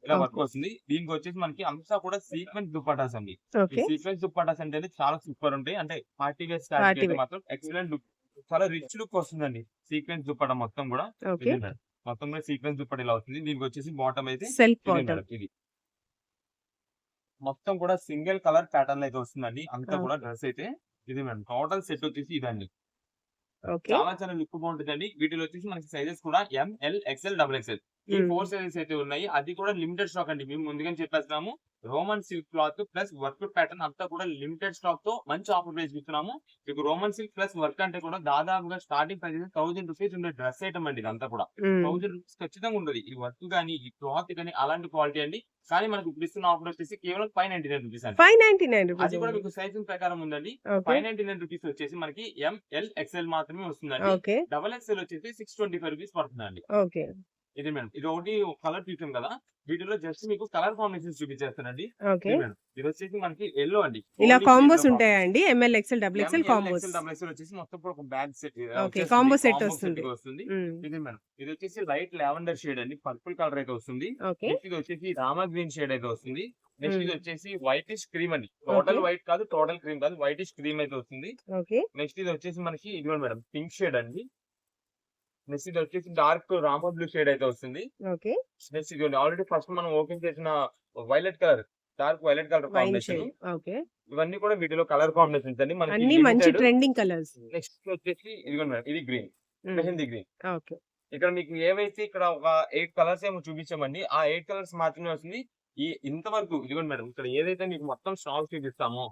ఇలా వర్క్ ఓకే. వస్తుంది. దీనికి వచ్చేసి మనకి అంతా కూడా సీక్వెన్స్ దుపట్టాస్ అండి. ఈ ఓకే. సీక్వెన్స్ దుపట్టాస్ అంటే చాలా సూపర్ ఉంటాయి. అంటే పార్టీ వేర్ స్టైల్ పార్టీ అయితే వేర్. మాత్రం ఎక్సలెంట్ లుక్, చాలా రిచ్ లుక్ వస్తుందండి. సీక్వెన్స్ దుపట్టా మొత్తం కూడా. ఓకే. ఇది మేడం. మొత్తం కూడా సీక్వెన్స్ దుపట్టా ఇలా వస్తుంది. దీనికి వచ్చేసి బాటమ్ అయితే సెల్ఫ్ ఇదే బాటమ్. మేడం. ఇది మొత్తం కూడా సింగిల్ కలర్ ప్యాటర్న్ అయితే వస్తుందండి. అంతా ఆ! కూడా డ్రెస్ అయితే ఇది మేడం. టోటల్ సెట్ వచ్చేసి ఇదండి. ఓకే. చాలా లుక్ బాగుంటుందండి. వీటిలో వచ్చేసి మనకి సైజెస్ కూడా ఎంఎల్, ఎక్స్ఎల్, డబుల్ ఎక్స్ఎల్ ఈ 4 సైజెస్ అయితే ఉన్నాయి. అది కూడా లిమిటెడ్ స్టాక్ అండి. మేము ముందుగానే చెప్పేస్తున్నాము. Roman silk cloth plus work pattern అంతా కూడా లిమిటెడ్ స్టాక్ తో మంచి ఆఫర్ ప్రైస్ ఇస్తున్నాము. మీకు రోమన్ సిల్క్ ప్లస్ వర్క్ అంటే కూడా దాదాపుగా స్టార్టింగ్ ప్రైస్ ₹1000 ఉండే డ్రెస్ ఐటమ్ అండి. ఇదంతా కూడా ₹1000 ఖచ్చితంగా ఉండదు. ఈ వర్క్ గానీ, ఈ క్లాత్ గానీ అలాంటి క్వాలిటీ అండి. కానీ మనకి ఇప్పుడు ఇస్తున్న ఆఫర్ వచ్చేసి కేవలం ₹599 అండి. ₹599 అది కూడా అండి. మీకు సైజింగ్ ప్రకారం ఉందండి. ఓకే. ₹599 వచ్చేసి మనకి ఎంఎల్, ఎక్స్ఎల్ మాత్రమే వస్తుందండి. ఓకే. డబుల్ ఎక్స్ఎల్ వచ్చేసి ₹625 పడుతుందండి. ఓకే. ఇది మేడం. ఇది ఒకటి కలర్ చూసాం కదా. వీటిలో జస్ట్ మీకు కలర్ కాంబినేషన్స్ చూపించేస్తానండి. ఓకే. ఇది మేడం. ఇది వచ్చేసి మనకి యెల్లో అండి. ఇలా ఓన్లీ కాంబోస్ యెల్లో ఉంటాయా అండి? ML, XL, double XL ML, combos. XL, double XL వచ్చేసి మొత్తం కూడా ఒక బ్యాగ్ సెట్ ఓకే. వచ్చేస్తుంది. కాంబో సెట్ కాంబో వస్తుంది. సెట్ వస్తుంది. హ్మ్. ఇది మేడం. ఇది వచ్చేసి లైట్ లావెండర్ షేడ్ అండి. పర్పుల్ కలర్ అయితే వస్తుంది. ఓకే. నెక్స్ట్ ఇది వచ్చేసి రామా గ్రీన్ షేడ్ అయితే వస్తుంది. నెక్స్ట్ ఇది హ్మ్. వచ్చేసి వైటిష్ క్రీమ్ అండి. ఓకే. టోటల్ వైట్ కాదు, టోటల్ క్రీమ్ కాదు, వైటిష్ క్రీమ్ అయితే వస్తుంది. ఓకే. నెక్స్ట్ ఇది వచ్చేసి మనకి ఇదిగోండి మేడం, పింక్ షేడ్ అండి. నెక్స్ట్ ఇది వచ్చేసి డార్క్ రామా బ్లూ షేడ్ అయితే వస్తుంది. ఓకే. నెక్స్ట్ ఇది ఆల్రెడీ ఫస్ట్ మనం ఓపెన్ చేసిన violet colour, dark violet colour wine combination. Shade. Okay. ఇవన్నీ కూడా వీటిలో కలర్ కాంబినేషన్స్ అండి. మనకి అన్ని మంచి లిమిటెడ్. Trending colours. నెక్స్ట్ వచ్చేసి ఇదిగోండి మేడం, ఇది గ్రీన్, హ్మ్. మెహందీ గ్రీన్. ఓకే. ఇక్కడ మీకు ఏవైతే ఇక్కడ ఒక 8 కలర్స్ ఏమో చూపించామండి. ఆ 8 కలర్స్ మాత్రమే వస్తుంది. ఇంతవరకు ఇదిగోండి మేడం, ఇక్కడ ఏదైతే మీకు మొత్తం స్టాక్ చూపిస్తామో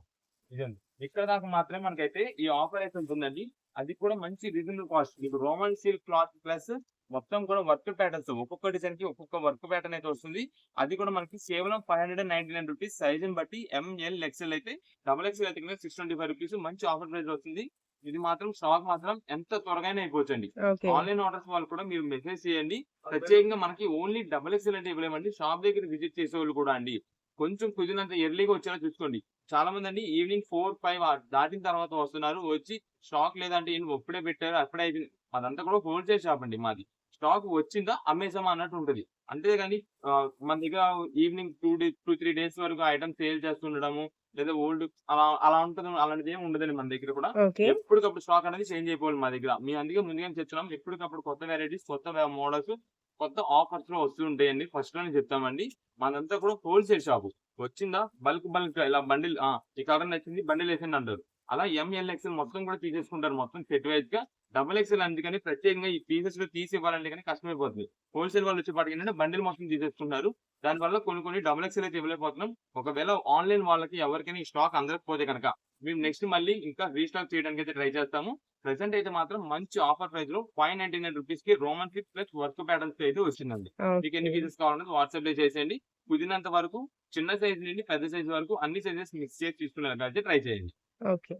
ఇదండి. ఇక్కడ దాకా మాత్రమే మనకైతే ఈ ఆఫర్ అయితే ఉంటుందండి. అది కూడా మంచి రీజనబుల్ కాస్ట్. మీకు రోమన్ సిల్క్ క్లాత్ ప్లస్ మొత్తం కూడా వర్క్ ప్యాటర్న్స్, ఒక్కొక్క డిజైన్ కి ఒక్కొక్క వర్క్ ప్యాటర్న్ అయితే వస్తుంది. అది కూడా మనకి కేవలం ₹599 సైజ్ ని బట్టి. ఎంఎల్, ఎక్స్ఎల్ అయితే, డబుల్ ఎక్స్ఎల్ అయితే ₹625 మంచి ఆఫర్ ప్రైస్ వస్తుంది. ఇది మాత్రం స్టాక్ మాత్రం ఎంత త్వరగానే అయిపోవచ్చండి. ఓకే. ఆన్లైన్ ఆర్డర్స్ వాళ్ళు కూడా మీరు మెసేజ్ చేయండి. ప్రత్యేకంగా మనకి ఓన్లీ డబుల్ ఎక్స్ఎల్ అంటే ఇవ్వలేమండి. షాప్ దగ్గర విజిట్ చేసే వాళ్ళు కూడా అండి కొంచెం కుదిరినంత ఎర్లీగా వచ్చేలా చూసుకోండి. చాలా మంది అండి ఈవినింగ్ 4, 5 దాటిన తర్వాత వస్తున్నారు. వచ్చి స్టాక్ లేదంటే ఇప్పుడే పెట్టారు, అప్పుడే అయిపోయింది. అదంతా కూడా హోల్సేల్ షాప్ అండి మాది. స్టాక్ వచ్చిందా అమ్మేసామా అన్నట్టు ఉంటది. అంతేగాని మన దగ్గర ఈవినింగ్ 2-3 డేస్ వరకు ఐటమ్ సేల్ చేస్తుండడము, లేదా ఓల్డ్ అలా ఉంటుంది. అలాంటిది ఏమి ఉండదండి మన దగ్గర కూడా. ఓకే. ఎప్పటికప్పుడు స్టాక్ అనేది చేంజ్ అయిపోవాలి మా దగ్గర. మేము అందుకే ముందుగానే చెప్తున్నాం. ఎప్పటికప్పుడు కొత్త వెరైటీస్, కొత్త మోడల్స్, కొత్త ఆఫర్స్ లో వస్తూ ఉంటాయండి. ఫస్ట్ లోనే చెప్తామండి. మనదంతా కూడా హోల్సేల్ షాపు. వచ్చిందా బల్క్ ఇలా బండిల్ ఈ కలర్ నచ్చింది బండిల్ వేసింది అంటారు. అలా ఎంఎల్ ఎక్స్ఎల్ మొత్తం కూడా తీసేసుకుంటారు మొత్తం సెట్ వైజ్ గా. డబుల్ ఎక్స్ఎల్ అందుకని ప్రత్యేకంగా ఈ పీసెస్ లో తీసి ఇవ్వాలంటే కానీ కష్టమైపోతుంది. హోల్సేల్ వాళ్ళు వచ్చేపాటికి ఏంటంటే బండిల్ మొత్తం తీసేసుకుంటారు. దానివల్ల కొన్ని డబుల్ ఎక్స్ఎల్ అయితే ఇవ్వలేకపోతున్నాం. ఒకవేళ ఆన్లైన్ వాళ్ళకి ఎవరికైనా ఈ స్టాక్ అందకపోతే కనుక మేము నెక్స్ట్ మళ్ళీ ఇంకా రీస్టాక్ చేయడానికి అయితే ట్రై చేస్తాము. ప్రెసెంట్ అయితే మాత్రం మంచి ఆఫర్ ప్రైస్ లో 599 రూపీస్ కి Roman fit plus work patterns అయితే వచ్చిందండి. మీకు ఎన్ని ఓకే. పీసెస్ కావాలంటే వాట్సాప్ లో చేసేయండి. కుదిరినంత వరకు చిన్న సైజ్ నుండి పెద్ద సైజ్ వరకు అన్ని సైజెస్ మిక్స్ చేసి తీసుకునేలాగా ట్రై చేయండి. ఓకే.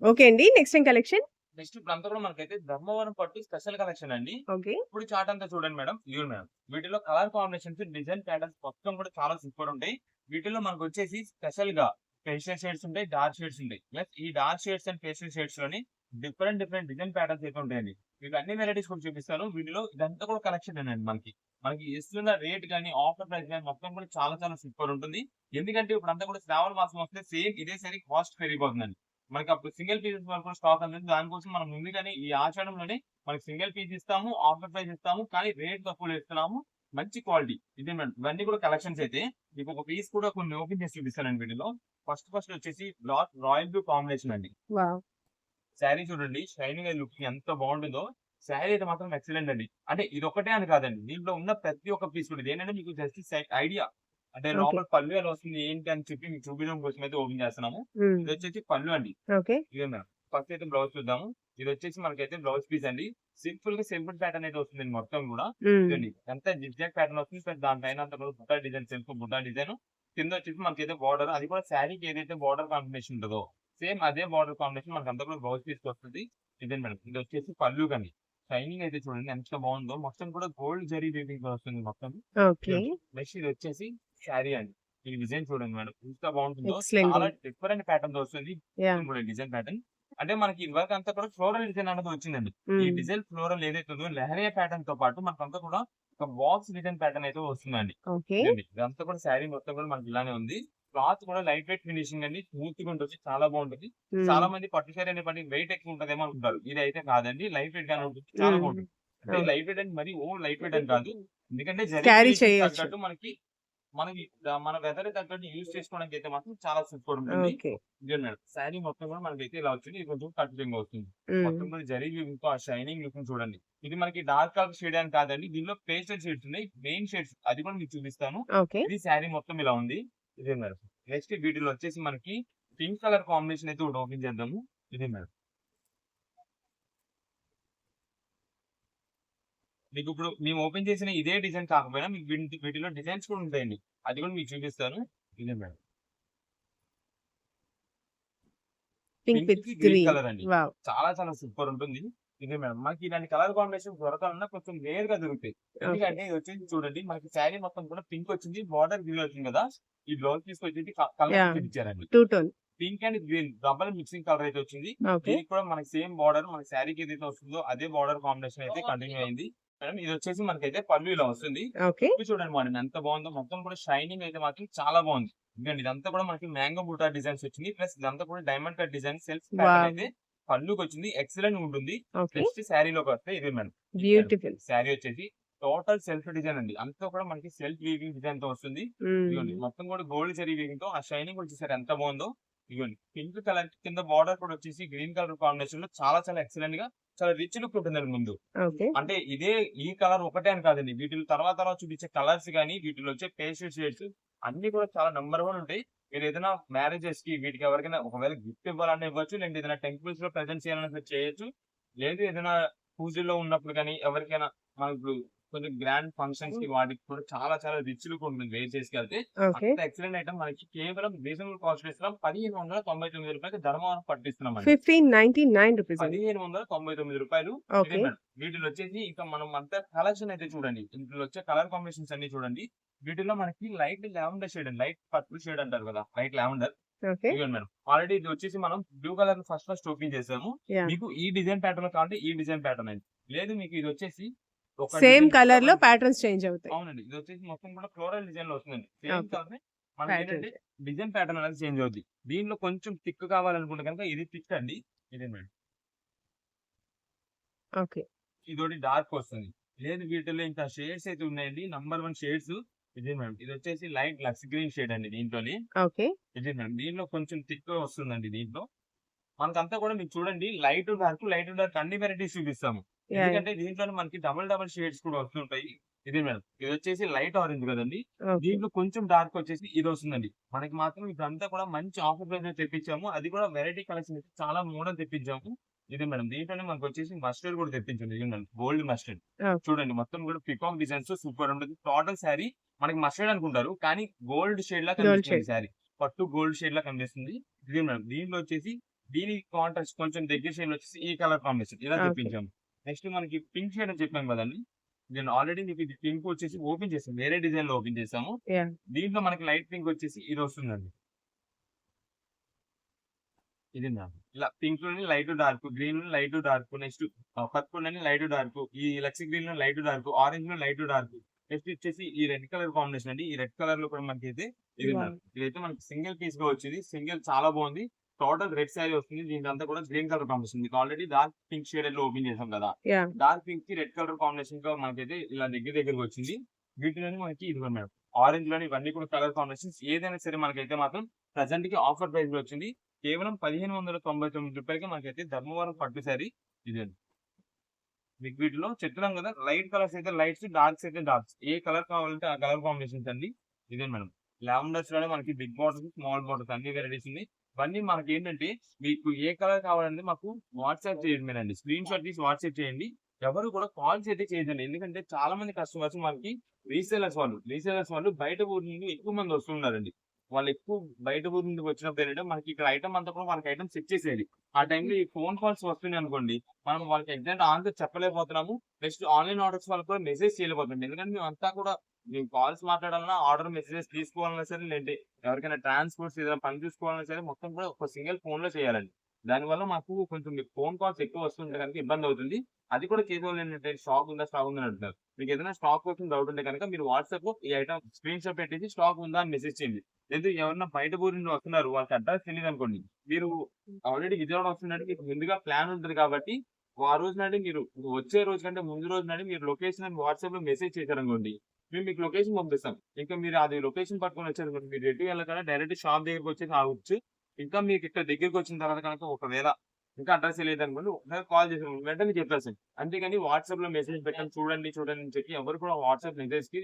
ఓకే అండి. నెక్స్ట్ ఏం కలెక్షన్? నెక్స్ట్ ఇప్పుడు అంతా కూడా మనకైతే ధర్మవరం పట్టు స్పెషల్ కలెక్షన్ అండి. ఓకే. ఇప్పుడు చార్ట్ అంతా చూడండి మేడం. ఇదిగోండి మేడం. వీటిలో కలర్ కాంబినేషన్స్, డిజైన్ ప్యాటర్న్స్ మొత్తం కూడా చాలా సూపర్ ఉంటాయి. వీటిలో మనకు వచ్చేసి స్పెషల్ గా పేస్టల్ షేడ్స్ ఉంటాయి, డార్క్ షేడ్స్ ఉంటాయి. ప్లస్ ఈ dark shades and pastel shades లోని డిఫరెంట్ డిజైన్ ప్యాటర్న్స్ అయితే ఉంటాయండి. మీకు అన్ని వెరైటీస్ కూడా చూపిస్తాను. వీటిలో ఇదంతా కూడా కలెక్షన్ అండి. మనకి ఇస్తున్న రేట్ కానీ ఆఫర్ ప్రైస్ కానీ మొత్తం కూడా చాలా సూపర్ ఉంటుంది. ఎందుకంటే ఇప్పుడు అంతా కూడా శ్రావణ మాసం వస్తే సేమ్ ఇదే సరి కాస్ట్ పెరిగిపోతుందండి. మనకి అప్పుడు సింగిల్ పీసెస్ వరకు స్టాక్ అనేది దానికోసం మనం ముందుగానే ఈ ఆషాఢంలోనే మనకి సింగిల్ పీస్ ఇస్తాము, ఆఫర్ ప్రైస్ ఇస్తాము, కానీ రేట్ తక్కువ ఇస్తున్నాము, మంచి క్వాలిటీ. ఇదే మేడం ఇవన్నీ కూడా కలెక్షన్స్ అయితే మీకు ఒక పీస్ కూడా కొన్ని ఓపెన్ చేసి చూపిస్తానండి. వీటిలో ఫస్ట్ వచ్చేసి బ్లాక్ రాయల్ బ్లూ కాంబినేషన్ అండి. వావ్! శారీ చూడండి షైనింగ్ లుక్ ఎంత బాగుంటుందో. శారీ అయితే మాత్రం ఎక్సలెంట్ అండి. అంటే ఇది ఒకటే అని కాదండి, దీంట్లో ఉన్న ప్రతి ఒక్క పీస్ కూడా ఇది ఏంటంటే మీకు జస్ట్ ఐడియా అంటే ఓకే. లోపల పళ్ళు ఎలా వస్తుంది ఏంటి అని చెప్పి మీకు చూపించడం కోసం అయితే ఓపెన్ చేస్తున్నాము. హ్మ్. ఇది వచ్చేసి పళ్ళు అండి. ఓకే. ఇదే మేడం. ఫస్ట్ అయితే బ్లౌజ్ చూద్దాము. ఇది వచ్చేసి మనకైతే బ్లౌజ్ పీస్ అండి. సింపుల్ ప్యాటర్న్ అయితే వస్తుందండి మొత్తం కూడా. హ్మ్. ఇదండి ఎంత జిగ్జాగ్ ప్యాటర్న్ వస్తుంది. ప్లస్ దానిపైన అంతా కూడా Butta design, self Butta design. కింద వచ్చేసి మనకైతే బార్డర్, అది కూడా శారీకి ఏదైతే బార్డర్ కాంబినేషన్ ఉంటుందో సేమ్ అదే బార్డర్ కాంబినేషన్ మనకి అంతా కూడా బ్లౌజ్ పీస్ వస్తుంది. ఇదే మేడం. ఇది వచ్చేసి పళ్ళు కానీ షైనింగ్ అయితే చూడండి ఎంత బాగుందో. మొత్తం కూడా గోల్డ్ జరీ వీవింగ్ వస్తుంది మొత్తం. ఓకే. నెక్స్ట్ ఇది వచ్చేసి శారీ అండి. ఈ డిజైన్ చూడండి మేడం ఎంత బాగుంటుందో. ఎక్సలెంట్ చాలా ఉంది. డిఫరెంట్ ప్యాటర్న్ వస్తుంది. యాహ్! డిజైన్ ప్యాటర్న్ అంటే మనకి ఇదివరకు అంతా కూడా ఫ్లోరల్ డిజైన్ అనేది వచ్చిందండి. ఈ హ్మ్. డిజైన్ ఫ్లోరల్ ఏదైతే ఉందో లెహరియా ప్యాటర్న్ తో పాటు మనకంతా కూడా ఒక బాక్స్ డిజైన్ ప్యాటర్న్ అయితే వస్తుందండి. ఓకే. ఇదండి. ఇదంతా కూడా శారీ మొత్తం కూడా మనకి ఇలానే ఉంది. క్లాత్ కూడా లైట్ వెయిట్ ఫినిషింగ్ అండి. స్మూత్ గా ఉంటుంది. చాలా బాగుంటుంది. హ్మ్. చాలా మంది పట్టు శారీ అనేప్పటికీ వెయిట్ ఎక్కువ ఉంటదేమో అనుకుంటారు. ఇది అయితే కాదండి. లైట్ వెయిట్ గానే ఉంటుంది. చాలా హ్మ్. బాగుంటుంది. అంటే ఓకే. లైట్ వెయిట్ అని మరి లైట్ వెయిట్ అని కాదు. ఎందుకంటే జరీ క్యారీ ఫినిషింగ్ చేయొచ్చు. తగ్గట్టు మన వెదర్ తగ్గట్టు యూజ్ చేసుకోవడానికి అయితే మాత్రం చాలా సూపర్ ఉంటుంది. ఓకే. ఇదిగోండి మేడం. శారీ మొత్తం కూడా మనకైతే ఇలా వచ్చింది. ఇది కొంచెం కటింగ్ వస్తుంది. హ్మ్. మొత్తం కూడా జరీ వీవింగ్ తో ఆ షైనింగ్ లుక్ చూడండి. ఇది మనకి డార్క్ కలర్ షేడ్ అని కాదండి. దీనిలో పేస్టల్ షేడ్స్ ఉన్నాయి. మెయిన్ షేడ్స్ అది కూడా మీకు చూపిస్తాను. ఓకే. ఇది శారీ మొత్తం ఇలా ఉంది. ఇదే మేడం. నెక్స్ట్ వీటిలో వచ్చేసి మనకి పింక్ కలర్ కాంబినేషన్ అయితే ఒకటి ఓపెన్ చేద్దాము. ఇదే మేడం. మీకు ఇప్పుడు మేము ఓపెన్ చేసిన ఇదే డిజైన్ కాకపోయినా మీకు వీటిలో డిజైన్స్ కూడా ఉంటాయండి. అది కూడా మీకు చూపిస్తాను. ఇదే మేడం. పింక్ పింక్ విత్ కి గ్రీన్ గ్రీన్. కలర్ అండి. వావ్! చాలా సూపర్ ఉంటుంది. ఇదే మేడం. మనకి ఇలాంటి కలర్ కాంబినేషన్ దొరకాలన్నా కొంచెం రేర్ గా దొరుకుతాయి. ఓకే. ఎందుకంటే ఇది వచ్చేసి చూడండి మనకి శారీ మొత్తం కూడా పింక్ వచ్చింది. బార్డర్ గ్రీన్ వచ్చింది కదా. ఈ బ్లౌజ్ తీసుకొచ్చి కలర్ యాహ్! ఇచ్చారండి. Two tone. Pink and green double mixing colour అయితే వచ్చింది. ఓకే. దీనికి కూడా మనకి సేమ్ బార్డర్ మన శారీకి ఏదైతే వస్తుందో అదే బార్డర్ కాంబినేషన్ అయితే కంటిన్యూ అయింది. మేడం ఇది వచ్చేసి మనకైతే పళ్ళు ఇలా వస్తుంది. ఓకే. ఇది చూడండి మేడం ఎంత బాగుందో. మొత్తం కూడా షైనింగ్ అయితే మాత్రం చాలా బాగుంది. ఇదండి ఇదంతా కూడా మనకి మ్యాంగో బూటా డిజైన్స్ వచ్చింది. ప్లస్ ఇదంతా కూడా diamond cut design self pattern wow! అయితే పళ్ళుకి వచ్చింది. ఎక్సలెంట్ ఉంటుంది. ఓకే. నెక్స్ట్ శారీలోకి వస్తే ఇదే మేడం. బ్యూటిఫుల్. శారీ వచ్చేసి టోటల్ సెల్ఫ్ డిజైన్ అండి. అంతా కూడా మనకి సెల్ఫ్ వీవింగ్ డిజైన్ తో వస్తుంది. ఇదిగోండి హ్మ్. మొత్తం కూడా గోల్డ్ జరీ వీవింగ్ తో ఆ షైనింగ్ కూడా చూసారు ఎంత బాగుందో. ఇదిగోండి పింక్ కలర్ కింద బార్డర్ కూడా వచ్చేసి గ్రీన్ కలర్ కాంబినేషన్ లో చాలా ఎక్సలెంట్ గా చాలా రిచ్ లుక్ ఉంటుందండి ముందు. ఓకే. అంటే ఈ కలర్ ఒకటే అని కాదండి. వీటిలో తర్వాత చూపించే కలర్స్ గానీ వీటిలో వచ్చే పేస్టల్ షేడ్స్ అన్ని కూడా చాలా నంబర్ వన్ ఉంటాయి. మీరు ఏదైనా మ్యారేజెస్ కి వీటికి ఎవరికైనా ఒకవేళ గిఫ్ట్ ఇవ్వాలన్నా ఇవ్వచ్చు. లేదంటే ఏదైనా టెంపుల్స్ లో ప్రెజెంట్ చేయాలన్నా చేయొచ్చు. లేదు ఏదైనా పూజల్లో ఉన్నప్పుడు కానీ ఎవరికైనా మనకు ఇప్పుడు కొంచెం గ్రాండ్ ఫంక్షన్స్ కి వాటికి కూడా చాలా రిచ్ లుక్ ఉంటుంది వేర్ చేసుకెళ్తే. ఓకే. అంత ఎక్సలెంట్ ఐటమ్ మనకి కేవలం రీజనబుల్ కాస్ట్ ఇస్తున్నాం. 1599 రూపాయలకి ధర్మవరం పట్టిస్తున్నామండి. 1599 రూపీస్ అండి. 1599 రూపాయలు. ఇదే ఓకే. మేడం. వీటిలో వచ్చేసి ఇంకా మనం అంతా కలెక్షన్ అయితే చూడండి. ఇందులో వచ్చే కలర్ కాంబినేషన్స్ అన్ని చూడండి. వీటిలో మనకి లైట్ లావెండర్ షేడ్ అండి. లైట్ పర్పుల్ షేడ్ అంటారు కదా. Light lavender. ఓకే. ఇదిగోండి మేడం. ఆల్రెడీ ఇది వచ్చేసి మనం బ్లూ కలర్ ఫస్ట్ ఓపెన్ చేసాము. యాహ్! మీకు ఈ డిజైన్ ప్యాటర్న్ కావాలంటే ఈ డిజైన్ ప్యాటర్న్ అండి. లేదు మీకు ఇది వచ్చేసి ఒక సేమ్ డిజైన్ కలర్ లో డబల్ ప్యాటర్న్స్ చేంజ్ అవుతాయి. అవునండి. ఇది వచ్చేసి మొత్తం కూడా ఫ్లోరల్ డిజైన్ లో వస్తుందండి. Same okay. కలర్ మనం ప్యాటర్న్ ఏంటంటే డిజైన్ ప్యాటర్న్ అనేది చేంజ్ అవుద్ది. దీనిలో కొంచెం థిక్ కావాలనుకుంటే కనుక ఇది థిక్ అండి. ఇదే మేడం. ఓకే. ఇదోటి డార్క్ వస్తుంది. లేదు వీటిలో ఇంకా షేడ్స్ అయితే ఉన్నాయండి. Number 1 shades. ఇది మేడం ఇది వచ్చేసి లైట్ లక్స్ గ్రీన్ షేడ్ అండి దీంట్లోని. ఓకే. ఇది మేడం దీంట్లో కొంచెం థిక్ వస్తుందండి దీంట్లో. మనకంతా కూడా మీకు చూడండి లైట్ డార్క్ అన్ని వెరైటీస్ చూపిస్తాము. యాహ్! యాహ్! ఎందుకంటే దీంట్లోనే మనకి డబుల్ షేడ్స్ కూడా వస్తుంటాయి. ఇది మేడం. ఇది వచ్చేసి లైట్ ఆరెంజ్ కదండీ! ఓకే. దీంట్లో కొంచెం డార్క్ వచ్చేసి ఇదొస్తుందండి. మనకి మాత్రం ఇదంతా కూడా మంచి ఆఫర్ ప్రైస్‌లో తెప్పించాము. అది కూడా వెరైటీ కలెక్షన్ అయితే చాలా మోడల్ తెప్పించాము. ఇది మేడం. దీంట్లోనే మనకొచ్చేసి మస్టర్డ్ కూడా తెప్పించాము. ఇదిగోండి గోల్డ్ మస్టర్డ్. ఓకే. చూడండి మొత్తం కూడా పీకాక్ డిజైన్స్ సూపర్ ఉంటది. టోటల్ శారీ మనకి మస్టర్డ్ అనుకుంటారు. కానీ గోల్డ్ షేడ్‌లా గోల్డ్ కనిపిస్తుంది షేడ్. శారీ. పట్టు గోల్డ్ షేడ్‌లా కనిపిస్తుంది. ఇది మేడం. దీంట్లో వచ్చేసి దీనికి కాంట్రాస్ట్ కొంచెం దగ్గర షేడ్‌లో వచ్చేసి ఈ కలర్ కాంబినేషన్ ఇలా ఓకే. తెప్పించాము. నెక్స్ట్ మనకి పింక్ షేడ్ అని చెప్పాం కదండీ! నేను ఆల్రెడీ మీకు ఇది పింక్ వచ్చేసి ఓపెన్ చేసాం. వేరే డిజైన్‌లో ఓపెన్ చేసాము. యాహ్! దీంట్లో మనకి లైట్ పింక్ వచ్చేసి ఇది వస్తుందండి. ఇది మ్యామ్. ఇలా పింక్‌లోని లైట్ డార్క్, గ్రీన్‌లో లైట్ డార్క్, నెక్స్ట్ పర్పుల్‌లోని లైట్ డార్క్, ఈ లక్స్ గ్రీన్‌లో లైట్ డార్క్, ఆరెంజ్‌లో లైట్ డార్క్. నెక్స్ట్ వచ్చేసి ఈ రెడ్ కలర్ కాంబినేషన్ అండి. ఈ రెడ్ కలర్‌లో కూడా మనకైతే ఇది మ్యామ్. వావ్! ఇదైతే మనకి సింగిల్ పీస్‌గా వచ్చింది. సింగిల్ చాలా బాగుంది. టోటల్ రెడ్ శారీ వస్తుంది. దీనికంతా కూడా గ్రీన్ కలర్ కాంబినేషన్. మీకు ఆల్రెడీ డార్క్ పింక్ షేడెడ్‌లో ఓపెన్ చేసాం కదా! యాహ్! డార్క్ పింక్‌కి రెడ్ కలర్ కాంబినేషన్‌గా మనకైతే ఇలా దగ్గరగా వచ్చింది. వీటిలోనే మనకి ఇదిగో మేడం. ఆరెంజ్‌లోని ఇవన్నీ కూడా కలర్ కాంబినేషన్స్ ఏదైనా సరే మనకైతే మాత్రం ప్రెజెంట్‌కి ఆఫర్ ప్రైస్‌లో వచ్చింది. కేవలం రూ. 1599కి మనకైతే ధర్మవరం పట్టు శారీ ఇదండి. మీకు వీటిలో చెప్తున్నాం కదా! లైట్ కలర్స్ అయితే లైట్స్, డార్క్స్ అయితే డార్క్స్. ఏ కలర్ కావాలంటే ఆ కలర్ కాంబినేషన్స్ అండి. ఇదే మేడం. లావెండర్స్‌లోనే మనకి బిగ్ బార్డర్స్, స్మాల్ బార్డర్స్ అన్ని వెరైటీస్ ఉన్నాయి. ఇవన్నీ మనకేంటంటే మీకు ఏ కలర్ కావాలంటే మాకు వాట్సాప్ చేయడమేనండి. స్క్రీన్ షాట్ తీసి వాట్సాప్ చేయండి. ఎవరు కూడా కాల్స్ అయితే చేయొద్దండి. ఎందుకంటే చాలా మంది కస్టమర్స్ మనకి రీసేలర్స్ వాళ్ళు బయట ఊరు నుండి ఎక్కువ మంది వస్తున్నారండి. వాళ్ళు ఎక్కువ బయట ఊరు నుండి వచ్చినప్పుడు ఏంటంటే మనకి ఇక్కడ ఐటెమ్ అంతా కూడా మనకి ఐటెమ్ చెక్ చేసేయాలి. ఆ టైంలో ఈ ఫోన్ కాల్స్ వస్తున్నాయి అనుకోండి. మనం వాళ్ళకి ఎగ్జాక్ట్ ఆన్సర్ చెప్పలేకపోతున్నాము. నెక్స్ట్ ఆన్‌లైన్ ఆర్డర్స్ వాళ్ళకి కూడా మెసేజ్ చేయలేకపోతున్నాం. ఎందుకంటే మేమంతా కూడా మేము కాల్స్ మాట్లాడాలన్నా, ఆర్డర్ మెసేజెస్ తీసుకోవాలన్నా సరే, లేదంటే ఎవరికైనా ట్రాన్స్‌పోర్ట్స్ ఏదైనా పని చూసుకోవాలన్నా సరే మొత్తం కూడా ఒక సింగిల్ ఫోన్‌లో చేయాలండి. దానివల్ల మాకు కొంచెం మీకు ఫోన్ కాల్స్ ఎక్కువ వస్తుంటే గనుక ఇబ్బందవుతుంది. అది కూడా చేసేవాళ్ళేంటంటే స్టాక్ ఉందా అని అంటున్నారు. మీకేదైనా స్టాక్ కోసం డౌట్ ఉంటే గనుక మీరు వాట్సాప్‌లో ఈ ఐటెమ్ స్క్రీన్ షాట్ పెట్టేసి స్టాక్ ఉందా అని మెసేజ్ చేయండి. లేదు ఎవరన్నా బయట ఊరు నుండి వస్తున్నారు. వాళ్ళకి అడ్రెస్ తెలీదనుకోండి. మీరు ఆల్రెడీ విజయవాడ వస్తున్నట్టు మీకు ముందుగా ప్లాన్ ఉంటది కాబట్టి, ఆ రోజు నాడే మీరు వచ్చే రోజు కంటే ముందు రోజు నాడే మీరు లొకేషన్ అని వాట్సాప్‌లో మెసేజ్ చేశారనుకోండి. మేము మీకు లొకేషన్ పంపిస్తాం. ఇంకా మీరు అది లొకేషన్ పట్టుకొని వచ్చారనుకోండి. మీరు ఎటు వెళ్ళకుండా డైరెక్ట్ షాప్ దగ్గరికొచ్చేసి ఆగొచ్చు. ఇంకా మీకు ఇక్కడ దగ్గరికొచ్చిన తర్వాత కనుక ఒకవేళ ఇంకా అడ్రెస్ తెలీదనుకోండి. ఒకసారి కాల్ చేసి వెంటనే చెప్పేసేయండి. అంతేగాని వాట్సాప్‌లో మెసేజ్ పెట్టండి చూడండి అని చెప్పి ఎవరు కూడా వాట్సాప్ మెసేజ్‌కి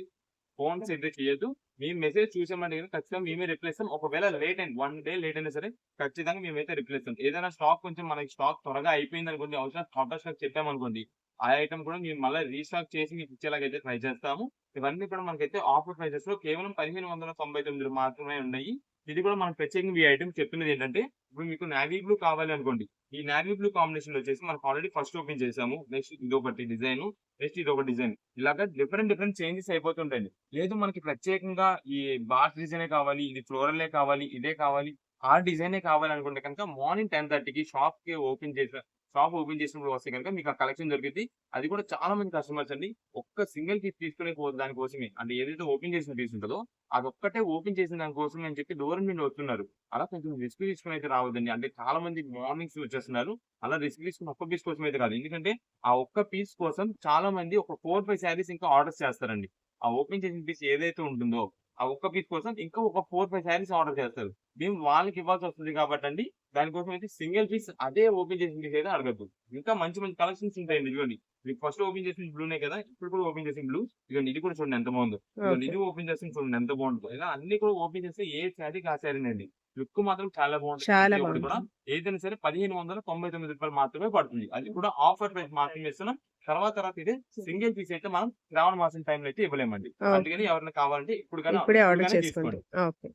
ఫోన్స్ అయితే చేయొద్దు. మీ మెసేజ్ చూసామంటే గనుక ఖచ్చితంగా మేమే రిప్లై ఇస్తాం. ఒకవేళ లేట్ అయింది 1 డే లేట్ అయినా సరే ఖచ్చితంగా మేమైతే రిప్లై ఇస్తాం. ఏదైనా స్టాక్ కొంచెం మనకి స్టాక్ త్వరగా అయిపోయిందనుకోండి, అవసరం ఔట్ ఆఫ్ స్టాక్ చెప్పామనుకోండి, ఆ ఐటెమ్ కూడా మేము మళ్ళా రీస్టాక్ చేసి మీకు ఇచ్చేలాగైతే ట్రై చేస్తాము. ఇవన్నీ కూడా మనకైతే ఆఫర్ ప్రైసెస్‌లో కేవలం 1599 మాత్రమే ఉన్నాయి. ఇది కూడా మనం ప్రత్యేకంగా ఈ ఐటెమ్ చెప్తున్నదేంటంటే, ఇప్పుడు మీకు నేవీ బ్లూ కావాలి అనుకోండి. ఈ నేవీ బ్లూ కాంబినేషన్‌లో వచ్చేసి మనకు ఆల్రెడీ ఫస్ట్ ఓపెన్ చేసాము. నెక్స్ట్ ఇదొకటి డిజైను. నెక్స్ట్ ఇదొక డిజైన్. ఇలాగా డిఫరెంట్ చేంజెస్ అయిపోతుంటాయండి. లేదు మనకి ప్రత్యేకంగా ఈ బార్స్ డిజైనే కావాలి, ఇది ఫ్లోరలే కావాలి, ఇదే కావాలి, ఆ డిజైనే కావాలనుకుంటే కనుక మార్నింగ్ 10:30కి షాప్ ఓపెన్ చేసినప్పుడు వస్తే గనుక మీకు ఆ కలెక్షన్ దొరికిద్ది. అది కూడా చాలా మంది కస్టమర్స్ అండి. ఒక్క సింగిల్ పీస్ తీసుకునే దానికోసమే. అంటే ఏదైతే ఓపెన్ చేసిన పీస్ ఉంటదో అదొక్కటే ఓపెన్ చేసిన దాని కోసమే అని చెప్పి దూరం నుండి వస్తున్నారు. అలా కొంచెం రిస్క్ తీసుకొని అయితే రావద్దండి. అంటే చాలా మంది మార్నింగ్స్ వచ్చేస్తున్నారు. అలా రిస్క్ తీసుకొని ఒక్క పీస్ కోసం అయితే కాదు. ఎందుకంటే ఆ ఒక్క పీస్ కోసం చాలా మంది ఒక 4, 5 శారీస్ ఇంకా ఆర్డర్స్ చేస్తారండి. ఆ ఓపెన్ చేసిన పీస్ ఏదైతే ఉంటుందో, ఆ ఒక్క పీస్ కోసం ఇంకా ఒక 4, 5 శారీస్ ఆర్డర్ చేస్తారు. మేము వాళ్ళకి ఇవ్వాల్సొస్తది కాబట్టండి, దానికోసం అయితే సింగిల్ పీస్ అదే ఓపెన్ చేసిన పీస్ అయితే అడగద్దు. ఇంకా మంచి కలెక్షన్స్ ఉంటాయండి ఇదిగోండి. మీకు ఫస్ట్ ఓపెన్ చేసింది బ్లూనే కదా! ఇప్పుడు కూడా ఓపెన్ చేసింది బ్లూ. ఇదిగోండి ఇది కూడా చూడండి ఎంత బాగుందో. ఇదిగోండి ఓకే. ఇది ఓపెన్ చేస్తే చూడండి ఎంత బాగుంటదో. ఇలా అన్ని కూడా ఓపెన్ చేస్తే ఏ శారీకి ఆ శారీనండి. లుక్ మాత్రం చాలా బాగుంటది. చాలా ప్రతి ఒక్కటి కూడా బావుంటుంది. ఏదైనా సరే రూ. 1599 మాత్రమే పడుతుంది. అది కూడా ఆఫర్ ప్రైస్ మాత్రమే ఇస్తున్నాం. తర్వాత ఇది సింగిల్ పీస్ అయితే మనం శ్రావణ మాసం టైంలో అయితే ఇవ్వలేమండి. ఓకే. అందుకని ఎవరైనా కావాలంటే ఇప్పుడే ఆర్డర్ ఇప్పుడుగానే చేసుకోండి. తీసుకోండి. ఓకే.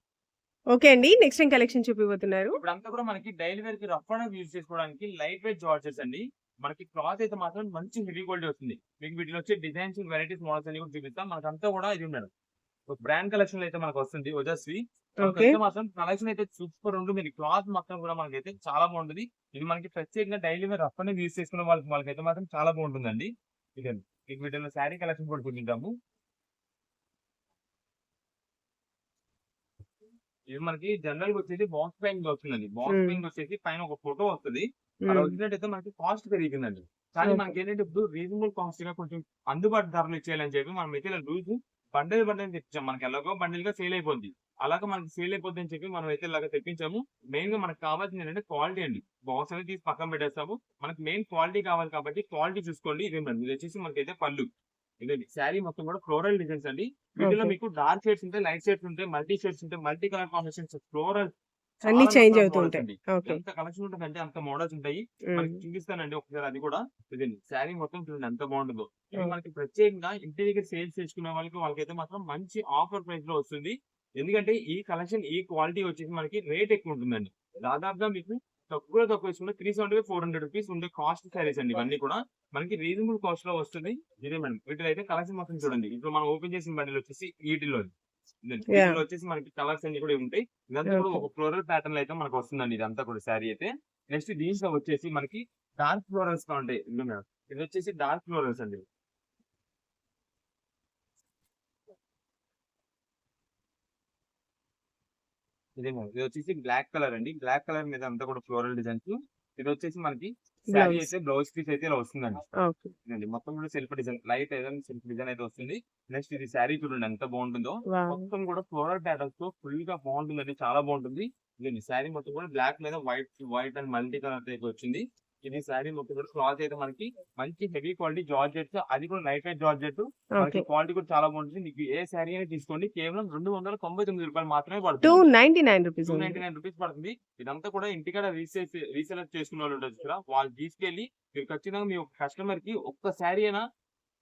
ఓకే అండి. నెక్స్ట్ ఏం కలెక్షన్ చూపియబోతున్నారు? ఇప్పుడంతా కూడా మనకి డైలీ వేర్‌కి రఫ్ అండ్ యూజ్ చేసుకోవడానికి లైట్ వెయిట్ జార్జెస్ అండి. మనకి క్లాత్ అయితే మాత్రం మంచి హెవీ క్వాలిటీ వస్తుంది. మీకు వీటిలో వచ్చే డిజైన్స్, వెరైటీస్, మోడల్స్ అన్ని కూడా చూపిస్తాం. మనకంతా కూడా ఇది మేడం. ఒక బ్రాండ్ కలెక్షన్‌లో అయితే మనకొస్తుంది ఓజస్వి. ఓకే. మనకైతే మాత్రం కలెక్షన్ అయితే సూపర్ ఉంటుంది. క్లాత్ మొత్తం కూడా మనకైతే చాలా బాగుంటది. ఇది మనకి ప్రత్యేకంగా daily wear rough and use చేసుకునే వాళ్ళకైతే మాత్రం చాలా బాగుంటుందండి. ఇదండి. మీకు వీటిలో శారీ కలెక్షన్ కూడా చూపిద్దాము. ఇది మనకి జనరల్‌గా వచ్చేసి బాక్స్ ప్యాకింగ్ వస్తుందండి. బాక్స్ హ్మ్. ప్యాకింగ్ వచ్చేసి పైన ఒక ఫోటో వస్తది. అలా హ్మ్. వచ్చినట్టయితే మనకి కాస్ట్ పెరిగిపోయిందండి. కానీ ఓకే. మనకేంటంటే ఇప్పుడు రీజనబుల్ కాస్ట్‌గా కొంచెం అందుబాటు ధరలు ఇచ్చేయాలని చెప్పి మనమైతే ఇలా లూజ్ బండిల్ తెప్పించాం. మనకి ఎలాగో బండిల్ గా సేల్ అయిపోద్ది. అలాగా మనకి సేల్ అయిపోద్ది అని చెప్పి మనం అయితే ఇలాగ తెప్పించాము. మెయిన్ గా మనకు కావాల్సింది ఏంటంటే క్వాలిటీ అండి. బాక్స్ అనేది తీసి పక్కన పెట్టేస్తాము. మనకి మెయిన్ క్వాలిటీ కావాలి కాబట్టి క్వాలిటీ చూసుకోండి. ఇదేనండి, ఇది వచ్చేసి మనకైతే పళ్ళు. ఇదండి శారీ మొత్తం కూడా ఫ్లోరల్ డిజైన్స్ అండి. వీటిలో ఓకే. మీకు డార్క్ షేడ్స్ ఉంటాయి, లైట్ షేడ్స్ ఉంటాయి, మల్టీ షేడ్స్ ఉంటాయి, మల్టీ కలర్ కాంబినేషన్స్, ఫ్లోరల్ అన్నీ చాలా చేంజ్ రకాల అవుతూ మోడల్స్ ఉంటాయి. అండి. ఓకే. ఎంత కలెక్షన్ ఉంటదంటే అంత మోడల్స్ ఉంటాయి. హ్మ్. మనకి చూపిస్తానండి ఒకసారి అది కూడా. ఇదండి శారీ మొత్తం చూడండి ఎంత బాగుంటుందో. ఇది ఓహ్! మనకి ప్రత్యేకంగా ఇంటి దగ్గర సేల్స్ చేసుకునే వాళ్ళకైతే మాత్రం మంచి ఆఫర్ ప్రైస్ లో వస్తుంది. ఎందుకంటే ఈ కలెక్షన్ ఈ క్వాలిటీ వచ్చేసి మనకి రేట్ ఎక్కువ ఉంటుందండి. దాదాపుగా మీకు తక్కువ వేసుకుంటే 375, 400 రూపీస్ ఉండే కాస్ట్ శారీస్ అండి ఇవన్నీ కూడా. మనకి రీజనబుల్ కాస్ట్ లో వస్తుంది. ఇదే మేడం, వీటిలో అయితే కలెక్షన్ మొత్తం చూడండి. ఇప్పుడు మనం ఓపెన్ చేసిన బండిల్ వచ్చేసి వీటిలో ఇదండి. యాహ్! వీటిలో వచ్చేసి మనకి కలర్స్ అన్ని కూడా ఉంటాయి. ఇదంతా కూడా ఓకే. ఒక ఫ్లోరల్ ప్యాటర్న్ లో అయితే మనకు వస్తుందండి ఇదంతా కూడా శారీ అయితే. నెక్స్ట్ దీంట్లో వచ్చేసి మనకి డార్క్ ఫ్లోరల్స్ గా ఉంటాయి. ఇదిగో మేడం, ఇది వచ్చేసి డార్క్ ఫ్లోరల్స్ అండి. ఇదే మేడం, ఇది వచ్చేసి బ్లాక్ కలర్ అండి. బ్లాక్ కలర్ మీద అంతా కూడా ఫ్లోరల్ డిజైన్స్. ఇది వచ్చేసి మనకి శారీ బ్లౌజ్. అయితే బ్లౌజ్ పీస్ అయితే ఇలా వస్తుందండి. ఓకే. ఇదండి మొత్తం కూడా సెల్ఫ్ డిజైన్, లైట్ ఏదైనా సెల్ఫ్ డిజైన్ అయితే వస్తుంది. నెక్స్ట్ ఇది శారీ చూడండి ఎంత బాగుంటుందో. వావ్! మొత్తం కూడా ఫ్లోరల్ ప్యాటర్న్స్ తో ఫుల్ గా బాగుంటుందండి, చాలా బాగుంటుంది. ఇదండి శారీ మొత్తం కూడా బ్లాక్ మీద వైట్ అండ్ మల్టీ కలర్ అయితే వచ్చింది. ఇది శారీ మొత్తం కూడా క్లాత్ అయితే మనకి మంచి హెవీ క్వాలిటీ జార్జెట్, అది కూడా లైట్ వెయిట్ జార్జెట్. మనకి ఓకే. క్వాలిటీ కూడా చాలా బాగుంటుంది. మీకు ఏ శారీ అయినా తీసుకోండి, కేవలం 299 రూపాయలు మాత్రమే పడుతుంది. 299 రూపీస్ ఓన్లీ. 299 రూపీస్ పడుతుంది. ఇదంతా కూడా ఇంటికాడ రీసేల్ చేసుకునే వాళ్ళు ఉంటారు చూసారా, వాళ్ళు తీసుకెళ్లి మీరు ఖచ్చితంగా మీ కస్టమర్ కి ఒక్క శారీ అయినా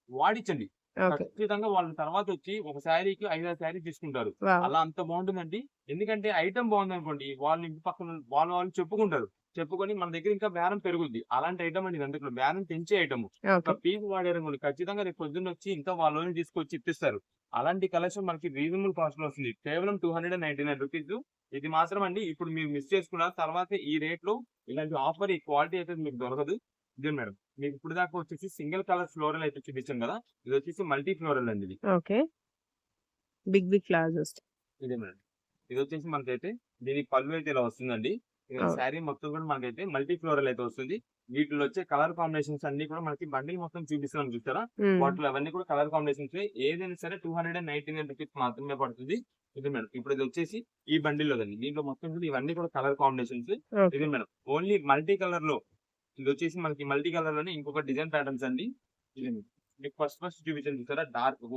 వాడిచ్చండి. ఓకే. ఖచ్చితంగా వాళ్ళు తర్వాత వచ్చి ఒక శారీకి 5, 6 శారీ తీసుకుంటారు. వావ్! అలా అంత బాగుంటుందండి. ఎందుకంటే ఐటమ్ బాగుందనుకోండి, వాళ్ళు ఇంటి పక్కన వాళ్ళు చెప్పుకుంటారు. చెప్పుకొని మన దగ్గర ఇంకా బేరం పెరుగుద్ది. అలాంటి ఐటమ్ అండి ఇదంతా కూడా. బేరం పెంచే ఐటమ్. ఒక ఓకే. పీస్ వాడారనుకోండి, ఖచ్చితంగా రేపు పొద్దున్న వచ్చి ఇంకా వాళ్ళని తీసుకొచ్చి ఇప్పిస్తారు. అలాంటి కలెక్షన్ మనకి రీజనబుల్ కాస్ట్ లో వస్తుంది. కేవలం 299 రూపీస్. ఇది మాత్రం అండి, ఇప్పుడు మీరు మిస్ చేసుకున్న తర్వాత ఈ రేట్ లో ఇలాంటి ఆఫర్, ఈ క్వాలిటీ అయితే మీకు దొరకదు. ఇదే మేడం, మీకు ఇప్పుడు దాకా వచ్చేసి సింగిల్ కలర్ ఫ్లోరల్ అయితే చూపించాను కదా, ఇది వచ్చేసి మల్టీ ఫ్లోరల్ అండి ఇది. ఓకే. బిగ్ ఫ్లవర్స్ వస్తాయి. ఇదే మేడం, ఇది వచ్చేసి మనకైతే దీని పళ్ళు అయితే ఇలా వస్తుందండి. అవును. శారీ మొత్తం కూడా మనకైతే మల్టీ ఫ్లోరల్ అయితే వస్తుంది. వీటిలో వచ్చే కలర్ కాంబినేషన్స్ అన్ని కూడా మనకి బండిల్ మొత్తం చూపిస్తున్నాం చూస్తారా, హ్మ్. వాటిలో అవన్నీ కూడా కలర్ కాంబినేషన్స్. ఏదైనా సరే 299 రూపీస్ మాత్రమే పడుతుంది. ఇది మేడం, ఇప్పుడు ఇది వచ్చేసి ఈ బండిల్ లోదండి. దీంట్లో మొత్తం కూడా ఇవన్నీ కూడా కలర్ కాంబినేషన్స్. ఓకే. ఇది మేడం, ఓన్లీ మల్టీ కలర్ లో. ఇది వచ్చేసి మనకి మల్టీ కలర్ లోనే ఇంకొక డిజైన్ ప్యాటర్న్స్ అండి. ఇది మీకు ఫస్ట్ చూపించాను చూసారా,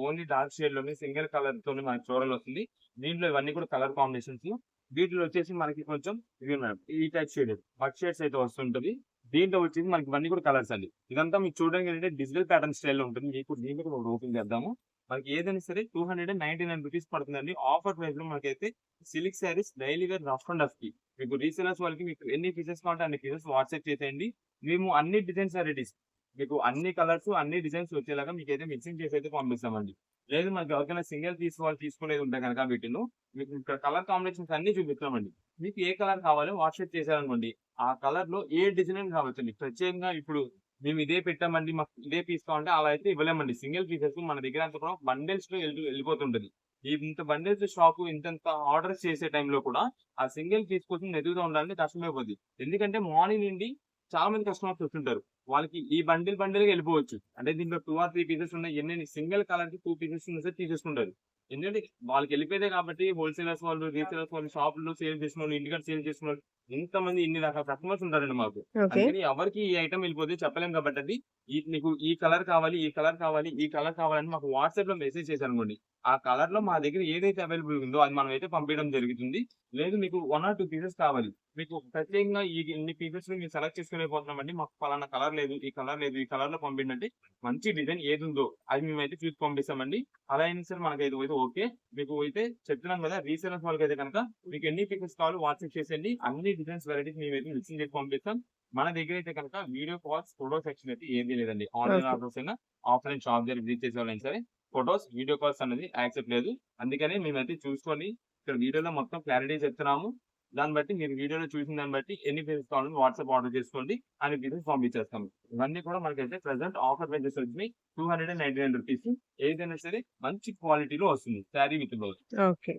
ఓన్లీ డార్క్ షేడ్ లోనే సింగిల్ కలర్ తోనే మనకి ఫ్లోరల్ వస్తుంది. దీంట్లో ఇవన్నీ కూడా కలర్ కాంబినేషన్స్. వీటిలో వచ్చేసి మనకి కొంచెం ఇది మేడం, ఈ టైప్ షేడ్ బట్ షేడ్స్ అయితే వస్తుంటది. దీంట్లో వచ్చేసి మనకి ఇవన్నీ కూడా కలర్స్ అండి. ఇదంతా మీకు చూడడానికి ఏంటంటే డిజిటల్ ప్యాటర్న్ స్టైల్ లో ఉంటుంది. మీకు దీంట్లో కూడా ఓపెన్ చేద్దాము. మనకి ఏదైనా సరే 299 రూపీస్ పడుతుందండి. ఆఫర్ ప్రైస్ లో మనకైతే silk saris daily wear rough and tough కి మీకు రీసెలర్స్ వాళ్ళకి మీకు ఎన్ని పీసెస్ కావాలంటే అన్ని పీసెస్ వాట్సాప్ చేసేయండి. మేము అన్ని డిజైన్స్ వెరైటీస్, మీకు అన్ని కలర్స్ అన్ని డిజైన్స్ వచ్చేలాగా మీకైతే మిక్సింగ్ చేసి అయితే పంపిస్తామండి. లేదు మనకి ఎవరికైనా సింగిల్ తీసుకునేది ఉంటే కనుక వీటిలో మీకు ఇక్కడ కలర్ కాంబినేషన్స్ అన్ని చూపిస్తామండి. మీకు ఏ కలర్ కావాలో వాట్సాప్ చేశారనుకోండి, ఆ కలర్ లో ఏ డిజైన్ కావచ్చండి. ప్రత్యేకంగా ఇప్పుడు మేము ఇదే పెట్టామండి, మాకు ఇదే పీస్ కావాలంటే అలా అయితే ఇవ్వలేమండి. సింగిల్ పీసెస్ మన దగ్గర అంతా కూడా బండిల్స్ లో వెళ్ళిపోతుంటది. ఇంత బండిల్స్ స్టాక్ ఇంత ఆర్డర్స్ చేసే టైంలో కూడా ఆ సింగిల్ పీస్ కోసం ఎదుగుతూ ఉండాలంటే కష్టమైపోద్ది. ఎందుకంటే మార్నింగ్ నుండి చాలా మంది కస్టమర్స్ వస్తుంటారు. వాళ్ళకి ఈ బండిల్ గా వెళ్ళిపోవచ్చు. అంటే దీంట్లో 2 or 3 పీసెస్ ఉన్నాయి. ఎన్ని సింగిల్ కలర్ కి 2 పీసెస్ ఉన్నా సరే తీసేసుకుంటారు. ఎందుకంటే వాళ్ళకి వెళ్ళిపోయేదే కాబట్టి హోల్సేలర్స్ వాళ్ళు, రీసేలర్స్ వాళ్ళు, షాపుల్లో సేల్ చేసిన వాళ్ళు, ఇంటికాడ సేల్ చేసిన వాళ్ళు, ఇంతమంది ఇన్ని రకాల కస్టమర్స్ ఉంటారండి మాకు. ఓకే. అందుకని ఎవరికి ఈ ఐటమ్ వెళ్ళిపోతే చెప్పలేం కాబట్టి అది మీకు ఈ కలర్ కావాలి, ఈ కలర్ కావాలి, ఈ కలర్ కావాలని మాకు వాట్సాప్ లో మెసేజ్ చేశారనుకోండి, ఆ కలర్ లో మా దగ్గర ఏదైతే అవైలబుల్ ఉందో అది మనం అయితే పంపించడం జరుగుతుంది. లేదు మీకు 1 or 2 పీసెస్ కావాలి, మీకు ప్రత్యేకంగా ఇన్ని పీసెస్ మీరు సెలెక్ట్ చేసుకునేపోతున్నామండి, మాకు పలానా కలర్ లేదు, ఈ కలర్ లేదు, ఈ కలర్ లో పంపించండి, మంచి డిజైన్ ఏది ఉందో అది మేమైతే చూసి పంపిస్తామండి. అలా అయినా సరే మనకైతే ఓకే. మీకు అయితే చెప్తున్నాం కదా, రీసేలర్స్ వాళ్ళకి అయితే కనుక మీకు ఎన్ని పీసెస్ కావాలో వాట్సాప్ చేసేయండి. అన్ని డిజైన్స్ వెరైటీస్ మేమైతే మిక్సింగ్ చేసి పంపిస్తాం. మన దగ్గర అయితే కనుక వీడియో కాల్స్, ఫోటో సెక్షన్ అయితే ఏమీ లేదండి. Online okay. ఆర్డర్స్ అయినా, ఆఫ్లైన్ షాప్ దగ్గర విజిట్ చేసే వాళ్ళైనా సరే ఫోటోస్, వీడియో కాల్స్ అనేది యాక్సెప్ట్ లేదు. అందుకని మేమైతే చూసుకొని ఇక్కడ వీడియోలో మొత్తం క్లారిటీ చెప్తున్నాము. దాన్ని బట్టి మీరు వీడియోలో చూసిన దాన్ని బట్టి ఎన్ని పీసెస్ కావాలని వాట్సాప్ ఆర్డర్ చేసుకోండి, అన్ని పీసెస్ పంపించేస్తాము. ఇవన్నీ కూడా మనకైతే ప్రెసెంట్ ఆఫర్ ప్రైజెస్ వచ్చినాయి. 299 రూపీస్. ఏదైనా సరే మంచి క్వాలిటీలో వస్తుంది శారీ విత్ బ్లౌజ్. ఓకే.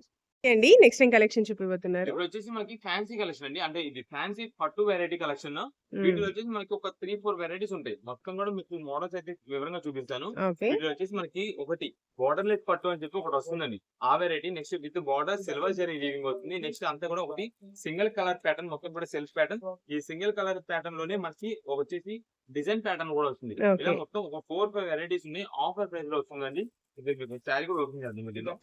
అండి నెక్స్ట్ ఏం కలెక్షన్ చూపిపోతున్నారు? ఇప్పుడు వచ్చేసి మనకి ఫ్యాన్సీ కలెక్షన్ అండి. అంటే ఇది ఫ్యాన్సీ పట్టు వెరైటీ కలెక్షన్. హ్మ్. వీటిలో వచ్చేసి మనకి ఒక 3, 4 వెరైటీస్ ఉంటాయి. మొత్తం కూడా మీకు మోడల్స్ అయితే వివరంగా చూపిస్తాను. ఓకే. వీటిలో వచ్చేసి మనకి ఒకటి బోర్డర్లెస్ పట్టు అని చెప్పి ఒకటి వస్తుందండి. ఆ variety next with border silver zari weaving వస్తుంది. నెక్స్ట్ అంతా కూడా ఒకటి సింగిల్ కలర్ ప్యాటర్న్, మొత్తం కూడా సెల్ఫ్ ప్యాటర్న్. ఈ సింగిల్ కలర్ ప్యాటర్న్ లోనే మనకి వచ్చేసి డిజైన్ ప్యాటర్న్ కూడా వస్తుంది. ఇలా ఓకే. మొత్తం ఒక 4, 5 వెరైటీస్ ఉన్నాయి. ఆఫర్ ప్రైస్ లో వస్తుందండి. ఇది మీకు శారీ కూడా ఓపెన్ చేద్దాం మధ్యలో.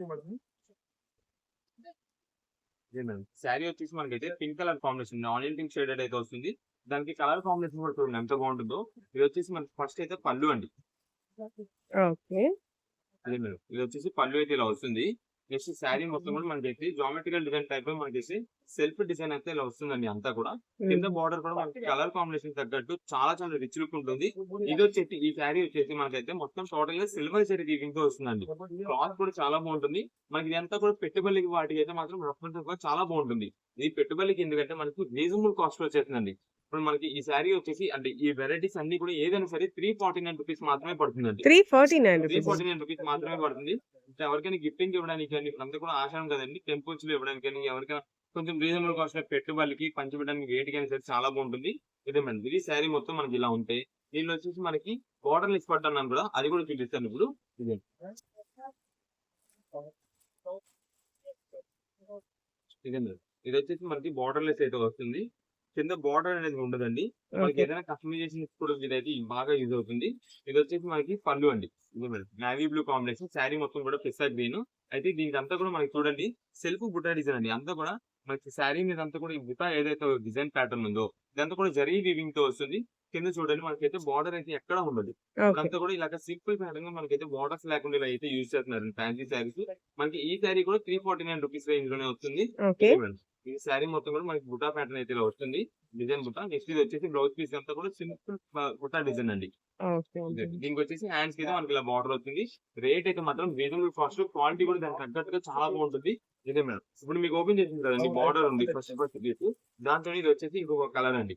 శారీ వచ్చేసి మనకైతే pink colour combination onion pink shaded అయితే వస్తుంది. దానికి కలర్ కాంబినేషన్ కూడా చూడండి ఎంత బాగుంటుందో. ఇది వచ్చేసి మనకి ఫస్ట్ అయితే పళ్ళు అండి. ఓకే. అదే మేడం, ఇది వచ్చేసి పళ్ళు అయితే ఇలా వస్తుంది. నెక్స్ట్ శారీ మొత్తం కూడా మనకైతే జామెట్రికల్ డిజైన్ టైప్ లో మనకి సెల్ఫ్ డిజైన్ అయితే ఇలా వస్తుందండి. అంతా కూడా కింద బార్డర్ కూడా మనకి కలర్ కాంబినేషన్ తగ్గట్టు చాలా చాలా రిచ్ లుక్ ఉంటుంది. ఇది వచ్చేసి ఈ శారీ వచ్చేసి మనకైతే మొత్తం టోటల్ గా సిల్వర్ జరీ వీవింగ్ తో వస్తుందండి. క్లాత్ కూడా చాలా బాగుంటుంది. మనకి ఇదంతా కూడా పెట్టుబడికి వాటికి అయితే మాత్రం రఫ్ చాలా బాగుంటుంది. ఇది పెట్టుబడికి ఎందుకంటే మనకు రీజనబుల్ కాస్ట్ వచ్చేస్తుందండి. ఇప్పుడు మనకి ఈ శారీ వచ్చేసి అంటే ఈ వెరైటీస్ అన్ని కూడా ఏదైనా సరే 349 రూపీస్ మాత్రమే పడుతుందండి. 349 రూపీస్. 349 రూపీస్ మాత్రమే పడుతుంది. అంటే ఎవరికైనా గిఫ్టింగ్ ఇవ్వడానికి కానీ అంతా కూడా ఆషాఢం కదండి, టెంపుల్స్ లో ఇవ్వడానికి కానీ ఎవరికైనా కొంచెం రీజనబుల్ కాస్ట్ లో పెట్టుబడికి పంచిపెట్టడానికి వేటికైనా సరే చాలా బాగుంటుంది. ఇదే మేడం, ఇది శారీ మొత్తం మనకి ఇలా ఉంటాయి. దీనిలో వచ్చేసి మనకి బోర్డర్ లెస్ పట్టు అన్నాను కూడా, అది కూడా చూపిస్తాను ఇప్పుడు. ఇదే ఇదే మేడం, ఇది వచ్చేసి మనకి బోర్డర్ లెస్ అయితే వస్తుంది. కింద బార్డర్ అనేది ఉండదండి. మనకి ఓకే. ఏదైనా కస్టమైజేషన్ కూడా ఇదైతే బాగా యూజ్ అవుతుంది. ఇది వచ్చేసి మనకి పళ్ళు అండి. ఇది madam navy blue combination, sari మొత్తం కూడా పిస్తా గ్రీన్. అయితే దీనికి అంతా కూడా మనకి చూడండి సెల్ఫ్ బుట్టా డిజైన్ అండి. అంతా కూడా మనకి శారీ మీద అంతా కూడా ఈ బుట్టా ఏదైతే డిజైన్ ప్యాటర్న్ ఉందో ఇదంతా కూడా జరీ వీవింగ్ తో వస్తుంది. కింద చూడండి మనకైతే బార్డర్ అయితే ఎక్కడ ఉండదు. ఓకే. ఇదంతా కూడా ఇలాగ సింపుల్ ప్యాటర్న్ గా మనకైతే బార్డర్స్ లేకుండా ఇలా అయితే యూజ్ చేస్తున్నారు ఫ్యాన్సీ శారీస్. మనకి ఈ శారీ కూడా 349 రూపీస్ రేంజ్ లోనే వస్తుంది. ఓకే. ఇదే మేడం, ఈ శారీ మొత్తం కూడా మనకి బుటా ప్యాటర్న్ అయితే ఇలా వస్తుంది. డిజైన్ బుటా. నెక్స్ట్ ఇది వచ్చేసి బ్లౌజ్ పీస్ అంతా కూడా సింపుల్ బుటా డిజైన్ అండి. ఓకే. ఇదే. దీనికి వచ్చేసి హ్యాండ్స్ కి మనకి ఇలా బార్డర్ వస్తుంది. రేట్ అయితే మాత్రం రీజనబుల్ కాస్ట్, క్వాలిటీ కూడా దానికి తగ్గట్టుగా చాలా బాగుంటుంది. ఇదే మేడం, ఇప్పుడు మీకు ఓపెన్ చేసింది కదండి, బార్డర్ ఉంది ఫస్ట్ పీస్. దాంట్లో ఇది వచ్చేసి ఇంకొక కలర్ అండి.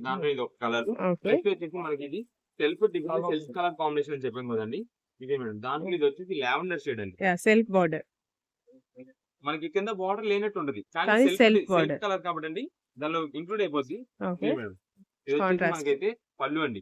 దాంట్లో ఇది ఒక కలర్. ఓకే. నెక్స్ట్ వచ్చేసి మనకి ఇది self design self colour combination అని చెప్పాం కదండి. ఇదే మేడం, దాంట్లో ఇది వచ్చేసి లావెండర్ షేడ్ అండి. యాహ్! Self border. మనకి కింద బార్డర్ లేనట్టు ఉండదు, కానీ కానీ సెల్ఫ్ సెల్ఫ్ బార్డర్. కలర్ కాబట్టి అండి దానిలో ఇంక్లూడ్ అయిపోద్ది. ఓకే. ఇది మేడం, ఇది వచ్చేసి కాంట్రాస్ట్. మనకైతే పళ్ళు అండి.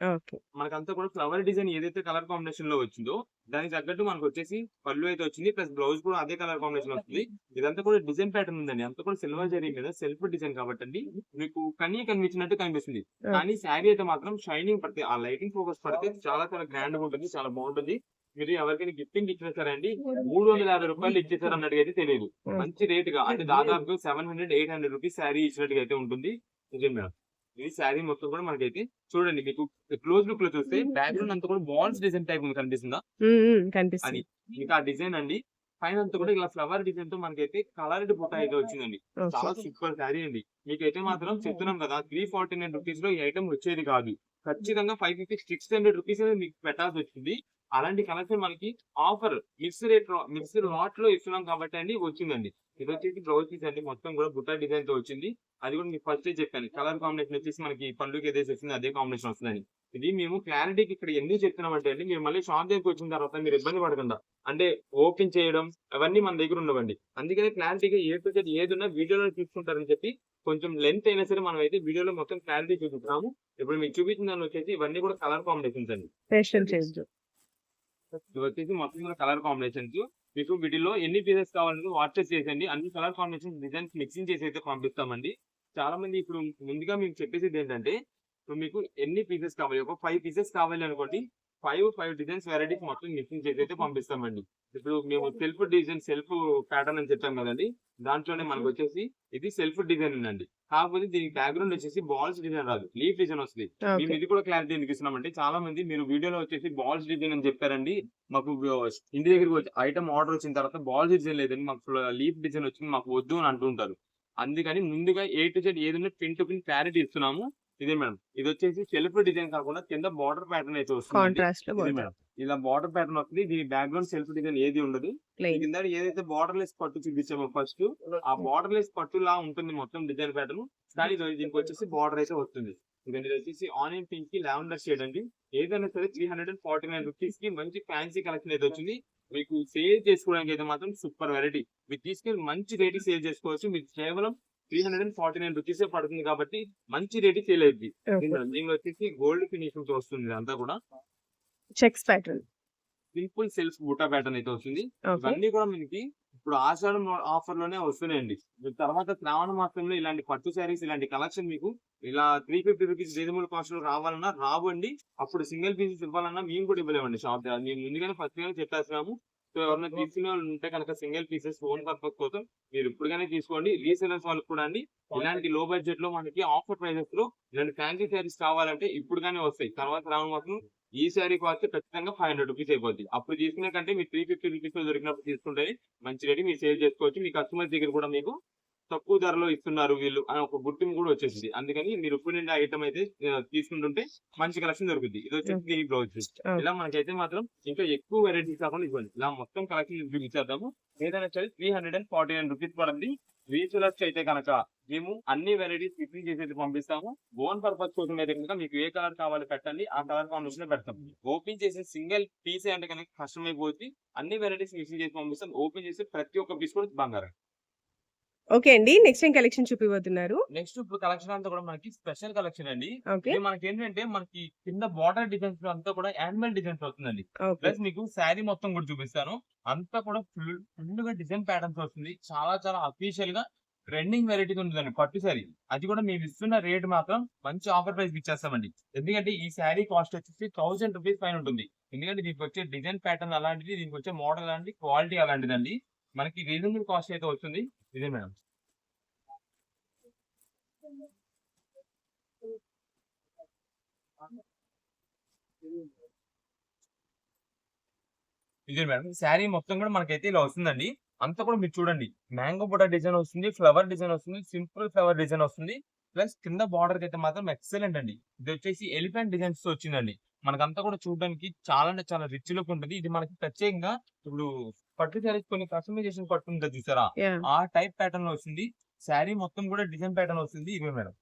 ఓకే. మనకంతా కూడా ఫ్లవర్ డిజైన్ ఏదైతే కలర్ కాంబినేషన్ లో వచ్చిందో దానికి తగ్గట్టు మనకు వచ్చేసి పళ్ళు అయితే వచ్చింది. ప్లస్ బ్లౌజ్ కూడా అదే కలర్ కాంబినేషన్ వస్తుంది. ఇదంతా కూడా డిజైన్ ప్యాటర్న్ ఉందండి. అంతా కూడా సిల్వర్ జరీ మీద సెల్ఫ్ డిజైన్ కాబట్టి అండి మీకు కనిపించినట్టు కనిపిస్తుంది. కానీ శారీ అయితే మాత్రం షైనింగ్ పడితే, ఆ లైటింగ్ ఫోకస్ పడితే చాలా చాలా గ్రాండ్ గా ఉంటుంది, చాలా బాగుంటుంది. మీరు ఎవరికైనా గిఫ్టింగ్ ఇచ్చేసారండి 350 రూపాయలు ఇచ్చేసారు అన్నట్టుగా అయితే తెలియదు. మంచి రేట్ గా అంటే దాదాపు 700, 800 రూపీస్ శారీ ఇచ్చినట్టుగా అయితే ఉంటుంది. నిజం మేడం, ఈ శారీ మొత్తం కూడా మనకైతే చూడండి మీకు క్లోజ్ లుక్ లో చూస్తే బ్యాక్గ్రౌండ్ అంతా కూడా బాల్స్ డిజైన్ టైప్ కనిపిస్తుందా అది కనిపిస్తుంది. ఇంకా ఆ డిజైన్ అండి. పైన అంతా కూడా ఇలా ఫ్లవర్ డిజైన్ తో మనకైతే కలర్డ్ బుట్ట అయితే వచ్చిందండి. చాలా ఓకే. సూపర్ శారీ అండి. మీకైతే మాత్రం చెప్తున్నాం కదా 349 రూపీస్ లో ఈ ఐటమ్ వచ్చేది కాదు. ఖచ్చితంగా 550, 600 రూపీస్ మీకు పెట్టాల్సి వచ్చింది. అలాంటి కలెక్షన్ మనకి ఆఫర్ మిక్స్డ్ లాట్ లో ఇస్తున్నాం కాబట్టి అండి వచ్చిందండి. ఇది వచ్చేసి బ్లౌజ్ పీస్ అండి, మొత్తం కూడా బుట్ట డిజైన్ తో వచ్చింది. అది కూడా మీకు ఫస్ట్ చెప్పాను, కలర్ కాంబినేషన్ వచ్చేసి మనకి పళ్ళుకి ఏదైతే వచ్చింది అదే కాంబినేషన్ వస్తుందని. ఇది మేము క్లారిటీకి ఇక్కడ ఎందుకు చెప్తున్నామంటే అండి, మీరు మళ్ళీ షాప్ దగ్గరికి వచ్చిన తర్వాత మీరు ఇబ్బంది పడకుండా అంటే ఓపెన్ చేయడం అవన్నీ మన దగ్గర ఉండవండి. అందుకనే క్లారిటీగా ఏది ఉన్నా వీడియోలో చూసుకుంటారని చెప్పి కొంచెం లెంత్ అయినా సరే మనం అయితే వీడియోలో మొత్తం క్లారిటీ చూపిస్తున్నాము. ఇప్పుడు మీకు చూపించిన దాన్ని వచ్చేసి ఇవన్నీ కూడా కలర్ కాంబినేషన్స్ అండి. Facial change. ఇవి వచ్చేసి మొత్తం కూడా కలర్ కాంబినేషన్స్. మీకు వీటిలో ఎన్ని పీసెస్ కావాలంటే వాట్సాప్ చేసండి, అన్ని కలర్ కాంబినేషన్ డిజైన్స్ మిక్సింగ్ చేసి అయితే పంపిస్తామండి. చాలా మంది ఇప్పుడు ముందుగా మీకు చెప్పేది ఏంటంటే, ఇప్పుడు మీకు ఎన్ని పీసెస్ కావాలి, ఒక 5 పీసెస్ కావాలి అనుకోండి, 5 డిజైన్స్ వెరైటీస్ మొత్తం మిక్సింగ్ చేసి అయితే పంపిస్తామండి. ఇప్పుడు మేము సెల్ఫ్ డిజైన్ సెల్ఫ్ ప్యాటర్న్ అని చెప్పాం కదండి, దాంట్లోనే మనకు వచ్చేసి ఇది సెల్ఫ్ డిజైన్ ఉందండి. కాకపోతే దీనికి బ్యాక్గ్రౌండ్ వచ్చేసి బాల్స్ డిజైన్ రాదు, లీఫ్ డిజైన్ వస్తుంది. మేము ఓకే. ఇది కూడా క్లారిటీ ఎందుకు ఇస్తున్నామంటే, చాలా మంది మీరు వీడియోలో వచ్చేసి బాల్స్ డిజైన్ అని చెప్పారండి, మాకు ఇంటి దగ్గరికి వచ్చి ఐటమ్ ఆర్డర్ వచ్చిన తర్వాత బాల్స్ డిజైన్ లేదండి, మాకు లీఫ్ డిజైన్ వచ్చింది మాకు వద్దు అని అంటుంటారు. అందుకని ముందుగా A to Z ఏదైనా పిన్ టు పిన్ క్లారిటీ ఇస్తున్నాము. ఇదే మేడం, ఇది వచ్చేసి సెల్ఫ్ డిజైన్ కాకుండా కింద బార్డర్ ప్యాటర్న్ అయితే వస్తుంది. కాంట్రాస్ట్ లో ఇదే బార్డర్. మేడం, ఇలా బార్డర్ ప్యాటర్న్ వస్తుంది. దీని బ్యాక్గ్రౌండ్ సెల్ఫ్ డిజైన్ ఏది ఉండదు. ప్లెయిన్. కింద ఏదైతే బార్డర్ లెస్ పట్టు చూపించామో ఫస్ట్, ఆ బార్డర్ లెస్ పట్టు లా ఉంటుంది మొత్తం డిజైన్ ప్యాటర్న్. కానీ దీనికి వచ్చేసి బార్డర్ అయితే వస్తుంది. ఇది వచ్చేసి ఆనియన్ పింక్ కి లావెండర్ షేడ్ అండి. ఏదైనా సరే 349 రూపీస్ కి మంచి ఫ్యాన్సీ కలెక్షన్ అయితే వచ్చింది. మీకు సేల్ చేసుకోవడానికి అయితే మాత్రం సూపర్ వెరైటీ. మీరు తీసుకెళ్ళి మంచి రేట్ సేల్ చేసుకోవచ్చు. మీకు కేవలం 349 రూపీస్ పడుతుంది కాబట్టి మంచి రేట్ సేల్ అయింది. దీనిలో వచ్చేసి గోల్డ్ ఫినిషింగ్ తో వస్తుంది అంతా కూడా. చెక్స్ ప్యాటర్న్, సింపుల్ సెల్ఫ్ బూటా ప్యాటర్న్ అయితే వస్తుంది. ఓకే. ఇవన్నీ కూడా మనకి ఇప్పుడు ఆషాఢం ఆఫర్ లోనే వస్తున్నాయండి. తర్వాత శ్రావణ మాసంలో ఇలాంటి పట్టు శారీస్ ఇలాంటి కలెక్షన్ మీకు ఇలా 350 రూపీస్ రీజనబుల్ కాస్ట్ లో రావాలన్నా రావండి. అప్పుడు సింగిల్ పీసెస్ ఇవ్వాలన్నా మేము కూడా ఇవ్వలేమండి షాప్ దగ్గర. మేము ముందుగానే ఫస్ట్ గానే చెప్పేస్తున్నాము. సో ఎవరైనా తీసుకునే వాళ్ళు ఉంటే కనుక సింగిల్ పీసెస్ ఓన్ పర్పస్ కోసం మీరు ఇప్పుడుగానే తీసుకోండి. రీసెలర్స్ వాళ్ళకి కూడా అండి ఇలాంటి లో బడ్జెట్ లో మనకి ఆఫర్ ప్రైజెస్ లో ఇలాంటి ఫ్యాన్సీ శారీస్ కావాలంటే ఇప్పుడుగానే వస్తాయి. తర్వాత శ్రావణ మాసం ఈ శారీ కాస్ట్ ఖచ్చితంగా 500 రూపీస్ అయిపోద్ది. అప్పుడు తీసుకునే కంటే మీరు 350 రూపీస్ లో దొరికినప్పుడు తీసుకుంటే మంచి రేట్ మీరు సేల్ చేసుకోవచ్చు. మీ కస్టమర్ దగ్గర కూడా మీకు తక్కువ ధరలో ఇస్తున్నారు వీళ్ళు అని ఒక గుర్తింపు కూడా వచ్చేసింది. అందుకని మీరు ఇప్పుడు నుండి ఐటమ్ అయితే తీసుకుంటుంటే మంచి కలెక్షన్ దొరుకుతుంది. ఇది వచ్చేసి ఈ బ్లౌజ్. ఇలా మనకైతే మాత్రం ఇంకా ఎక్కువ వెరైటీస్ కాకుండా ఇవ్వండి. ఇలా మొత్తం కలెక్షన్ చూపించేద్దాము. ఏదైనా సరే 349 రూపీస్ పడింది. రీసెలర్స్ అయితే కనుక మేము అన్ని వెరైటీస్ ఫిక్సింగ్ చేసి పంపిస్తాము. ఓన్ పర్పస్ కోసం అయితే కనుక మీకు ఏ కలర్ కావాలో పెట్టండి, ఆ కలర్ కాంబినేషన్ పెడతాం. ఓపెన్ చేసే సింగిల్ పీస్ అంటే కనుక కష్టం అయిపోతుంది. అన్ని వెరైటీస్ మిక్సింగ్ చేసి పంపిస్తాం. ఓపెన్ చేసి ప్రతి ఒక్క పీస్ కూడా బంగారం. ఓకే అండి. నెక్స్ట్ ఏం కలెక్షన్ చూపిపోతున్నారు? నెక్స్ట్ ఇప్పుడు కలెక్షన్ అంతా కూడా మనకి స్పెషల్ కలెక్షన్ అండి. ఓకే. ఇది మనకి ఏంటంటే మనకి కింద బార్డర్ డిజైన్స్ అంతా కూడా యానిమల్ డిజైన్స్ వస్తుందండి. ఓకే. ప్లస్ మీకు శారీ మొత్తం కూడా చూపిస్తాను. అంతా కూడా ఫుల్ గా డిజైన్ ప్యాటర్న్స్ వస్తుంది. చాలా చాలా అఫీషియల్ గా ట్రెండింగ్ వెరైటీ ఉంటుందండి పట్టు శారీ. అది కూడా మేము ఇస్తున్న రేట్ మాత్రం మంచి ఆఫర్ ప్రైస్ ఇచ్చేస్తామండి. ఎందుకంటే ఈ శారీ కాస్ట్ వచ్చేసి 1000 రూపీస్ పైన ఉంటుంది. ఎందుకంటే దీనికి వచ్చే డిజైన్ ప్యాటర్న్ అలాంటిది, దీనికి వచ్చే మోడల్ అలాంటి క్వాలిటీ అలాంటిదండి. మనకి రీజనబుల్ కాస్ట్ అయితే వస్తుంది. ఇదే మేడం. ఇదే మేడం శారీ మొత్తం కూడా మనకైతే ఇలా వస్తుందండి. అంతా కూడా మీరు చూడండి మ్యాంగో బుట్ట డిజైన్ వస్తుంది, ఫ్లవర్ డిజైన్ వస్తుంది, సింపుల్ ఫ్లవర్ డిజైన్ వస్తుంది. ప్లస్ కింద బార్డర్ అయితే మాత్రం ఎక్సలెంట్ అండి. ఇది వచ్చేసి ఎలిఫెంట్ డిజైన్స్ తో వచ్చిందండి. మనకంతా కూడా చూడడానికి చాలా అంటే చాలా రిచ్ లుక్ ఉంటుంది. ఇది మనకి ప్రత్యేకంగా ఇప్పుడు పట్టు శారీస్ కొన్ని కస్టమైజేషన్ పట్టు ఉంటుంది చూసారా, యాహ్! ఆ టైప్ ప్యాటర్న్ లో వస్తుంది. శారీ మొత్తం కూడా డిజైన్ ప్యాటర్న్ వస్తుంది. ఇవే మేడం.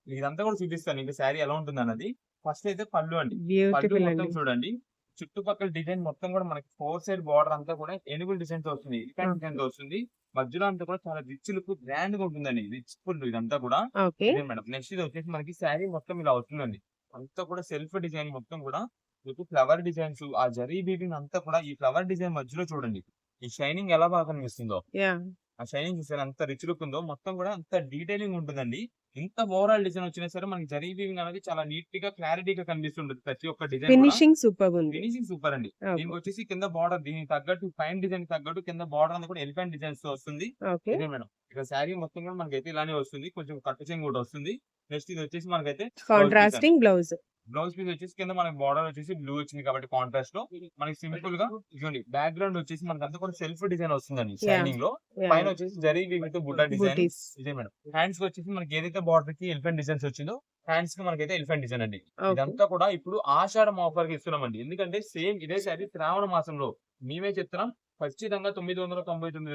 ఇదంతా కూడా చూపిస్తాను ఇంకా శారీ ఎలా ఉంటుంది అన్నది. ఫస్ట్ అయితే పళ్ళు అండి. పళ్ళు బ్యూటిఫుల్ మొత్తం అండి. చూడండి. చుట్టుపక్కల డిజైన్ మొత్తం కూడా మనకి 4 సైడ్ బార్డర్ అంతా కూడా ఏనుగుల డిజైన్ తో వస్తుంది. ఎలిఫెంట్ డిజైన్ తో వస్తుంది. మధ్యలో అంతా కూడా చాలా రిచ్ లుక్ గ్రాండ్ గా ఉంటుందండి. రిచ్ ఫుల్ ఇదంతా కూడా. ఓకే. ఇదే మేడం. నెక్స్ట్ ఇది వచ్చేసి మనకి శారీ మొత్తం ఇలా వస్తుందండి. అంతా కూడా సెల్ఫ్ డిజైన్ మొత్తం కూడా మీకు ఫ్లవర్ డిజైన్స్ ఆ జరీ వీవింగ్ అంతా కూడా ఈ ఫ్లవర్ డిజైన్ మధ్యలో చూడండి. ఈ షైనింగ్ ఎలా బాగా కనిపిస్తుందో. యాహ్! ఆ షైనింగ్ చూసారా అంత రిచ్ లుక్ ఉందో. మొత్తం కూడా అంత డీటెయిలింగ్ ఉంటుందండి. ఇంత ఓవరాల్ డిజైన్ వచ్చినా సరే మనకి జరీ వీవింగ్ అనేది చాలా నీట్ గా క్లారిటీగా కనిపిస్తుంటుంది ప్రతి ఒక్క డిజైన్ కూడా. ఫినిషింగ్ సూపర్బ్ ఉంది. ఫినిషింగ్ సూపర్ అండి. ఓకే. దీనికి వచ్చేసి కింద బార్డర్ దీనికి తగ్గట్టు పైన డిజైన్ తగ్గట్టు కింద బార్డర్ అంతా కూడా ఎలిఫెంట్ డిజైన్స్ తో వస్తుంది. ఓకే. ఇదే మేడం. ఇక శారీ మొత్తం కూడా మనకైతే ఇలానే వస్తుంది. కొంచెం కట్టు చెంగు కూడా వస్తుంది. నెక్స్ట్ ఇది వచ్చేసి మనకైతే బ్లౌజ్ పీస్ అండి. Contrasting blouse. బ్లౌజ్ పీస్ వచ్చేసి కింద మనకి బార్డర్ వచ్చేసి బ్లూ వచ్చింది కాబట్టి కాంట్రాస్ట్ లో మనకి సింపుల్ గా ఇదిగోండి బ్యాక్గ్రౌండ్ వచ్చేసి మనకి అంతా కూడా సెల్ఫ్ డిజైన్ వస్తుందండి యాహ్! షైనింగ్ లో. పైన యాహ్! వచ్చేసి జరీ వీవింగ్ తో బుట్ట డిజైన్. బూటీస్. ఇదే మేడం. హ్యాండ్స్ కి వచ్చేసి మనకి ఏదైతే బార్డర్ కి ఎలిఫెంట్ డిజైన్స్ వచ్చిందో హ్యాండ్స్ కి మనకైతే ఎలిఫెంట్ డిజైన్ అండి. ఓకే. ఇదంతా కూడా ఇప్పుడు ఆషాఢం ఆఫర్ కి ఇస్తున్నామండి. ఎందుకంటే సేమ్ ఇదే శారీ శ్రావణ మాసంలో మేమే చెప్తున్నాం ఖచ్చితంగా 999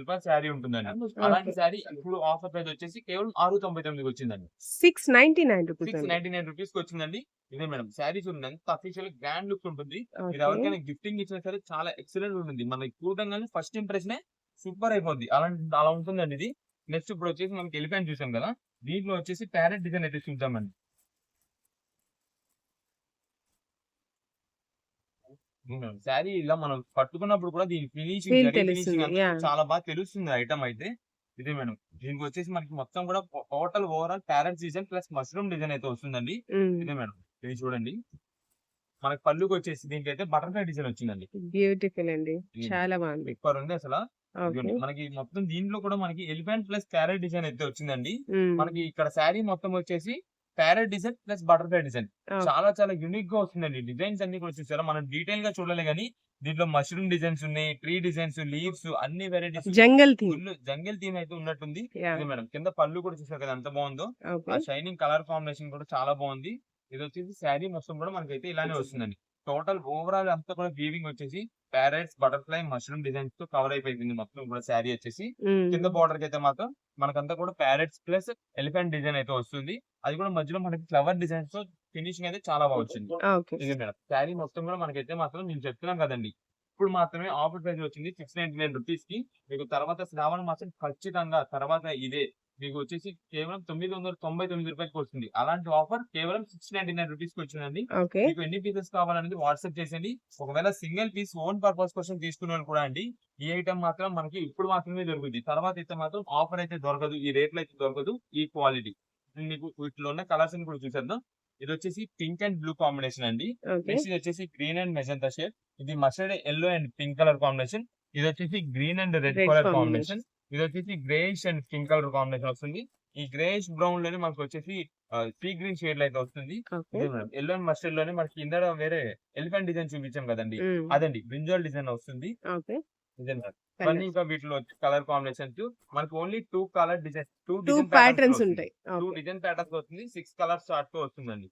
రూపాయల శారీ ఉంటుందండి. అలాంటి ఓకే. శారీ ఇప్పుడు ఆఫర్ ప్రైస్ వచ్చేసి కేవలం 699కి వచ్చిందండి. 699 రూపీస్ అండి. 699 రూపీస్ కి వచ్చిందండి. ఇదే మేడం. శారీ చూడండి ఎంత అఫీషియల్ గ్రాండ్ లుక్ ఉంటుంది. మీరు ఓకే. ఎవరికైనా గిఫ్టింగ్ ఇచ్చినా సరే చాలా ఎక్సలెంట్ ఉంటుంది. మనకి చూడంగానే ఫస్ట్ ఇంప్రెషన్ సూపర్ అయిపోద్ది. అలా ఉంటుందండి ఇది. నెక్స్ట్ ఇప్పుడు వచ్చేసి మనకి ఎలిఫెంట్ చూసాం కదా, దీంట్లో వచ్చేసి ప్యారెట్ డిజైన్ అయితే చూద్దామండి. శారీ ఇలా మనం పట్టుకున్నప్పుడు కూడా దీని ఫినిషింగ్ ఫీల్ జరీ ఫినిషింగ్ తెలుస్తుంది. అంతా యాహ్! చాలా బాగా తెలుస్తుంది ఐటమ్ అయితే. ఇదే మేడం. దీనికి వచ్చేసి మనకి మొత్తం కూడా total overall parrot design plus mushroom design అయితే వస్తుందండి. హ్మ్. ఇదే మేడం. ఇది చూడండి. మనకి పళ్ళుకి వచ్చేసి దీనికైతే బటర్ఫ్లై డిజైన్ వచ్చిందండి. బ్యూటిఫుల్ అండి. ఇది చాలా బాగుంది. సూపర్ ఉంది అసలు. ఓకే. ఇదిగోండి మనకి మొత్తం దీంట్లో కూడా మనకి ఎలిఫెంట్ ప్లస్ ప్యారెట్ డిజైన్ అయితే వచ్చిందండి. హ్మ్. మనకి ఇక్కడ శారీ మొత్తం వచ్చేసి parrot design plus butterfly design okay. చాలా చాలా యూనిక్ గా వస్తుందండి. డిజైన్స్ అన్ని కూడా చూసారా మనం డీటెయిల్ గా చూడలే గానీ దీంట్లో మష్రూమ్ డిజైన్స్ ఉన్నాయి, ట్రీ డిజైన్స్, లీవ్స్ అన్ని వెరైటీస్ జంగల్ థీమ్. ఫుల్ జంగిల్ థీమ్ అయితే ఉన్నట్టుంది. యాహ్! ఇది మేడం. కింద పళ్ళు కూడా చూసారు కదా ఎంత బాగుందో. ఓకే. ఆ షైనింగ్ కలర్ కాంబినేషన్ కూడా చాలా బాగుంది. ఇది వచ్చేసి శారీ మొత్తం కూడా మనకైతే ఇలానే వస్తుందండి. టోటల్ ఓవరాల్ అంతా కూడా వీవింగ్ వచ్చేసి ప్యారెట్స్, బటర్ఫ్లై, మష్రూమ్ డిజైన్స్ తో కవర్ అయిపోయింది మొత్తం కూడా శారీ వచ్చేసి. కింద బార్డర్ కి అయితే మాత్రం మనకంతా కూడా ప్యారెట్స్ ప్లస్ ఎలిఫెంట్ డిజైన్ అయితే వస్తుంది. అది కూడా మధ్యలో మనకి ఫ్లవర్ డిజైన్స్ తో ఫినిషింగ్ అయితే చాలా బాగా వచ్చింది. ఇది మేడం శారీ మొత్తం కూడా మనకైతే మాత్రం నేను చెప్తున్నాం కదండి, ఇప్పుడు మాత్రమే ఆఫర్ ప్రైస్ వచ్చింది 699 రూపీస్ కి. మీకు తర్వాత శ్రావణ మాసం ఖచ్చితంగా తర్వాత ఇదే మీకు వచ్చేసి కేవలం 999 రూపాయలకి వస్తుంది. అలాంటి ఆఫర్ కేవలం 699 రూపీస్ కి వచ్చిందండి. మీకు ఎన్ని పీసెస్ కావాలనేది వాట్సాప్ చేసేయండి. ఒకవేళ సింగిల్ పీస్ ఓన్ పర్పస్ కోసం తీసుకున్న వాళ్ళు కూడా అండి, ఈ ఐటమ్ మాత్రం మనకి ఇప్పుడు మాత్రమే దొరుకుతుంది. తర్వాత అయితే మాత్రం ఆఫర్ అయితే దొరకదు, ఈ రేట్లో అయితే దొరకదు, ఈ క్వాలిటీ. మీకు వీటిలో ఉన్న కలర్స్ కూడా చూసేద్దాం. ఇది వచ్చేసి పింక్ అండ్ బ్లూ కాంబినేషన్ అండి. నెక్స్ట్ ఇది వచ్చేసి గ్రీన్ అండ్ మెజంతా షేడ్. ఇది mustard yellow and pink colour combination. ఇది వచ్చేసి green and red colour combination. ఇది వచ్చేసి greyish and pink colour combination వస్తుంది. ఈ గ్రేయిష్ బ్రౌన్ లోనే మనకు వచ్చేసి సీ గ్రీన్ షేడ్ అయితే వస్తుంది. ఎల్లో అండ్ మస్టర్డ్ లోనే మనకి కింద వేరే ఎలిఫెంట్ డిజైన్ చూపించాం కదండి, అదండి బ్రింజాల్ డిజైన్ వస్తుంది. ఇవన్నీ ఇంకా వీటిలో కలర్ కాంబినేషన్స్ మనకి ఓన్లీ 2 కలర్ డిజైన్, 2 ప్యాటర్న్స్ ఉంటాయి. 2 డిజైన్ ప్యాటర్న్స్ వస్తుంది. 6 కలర్ చార్ట్ తో వస్తుందండి.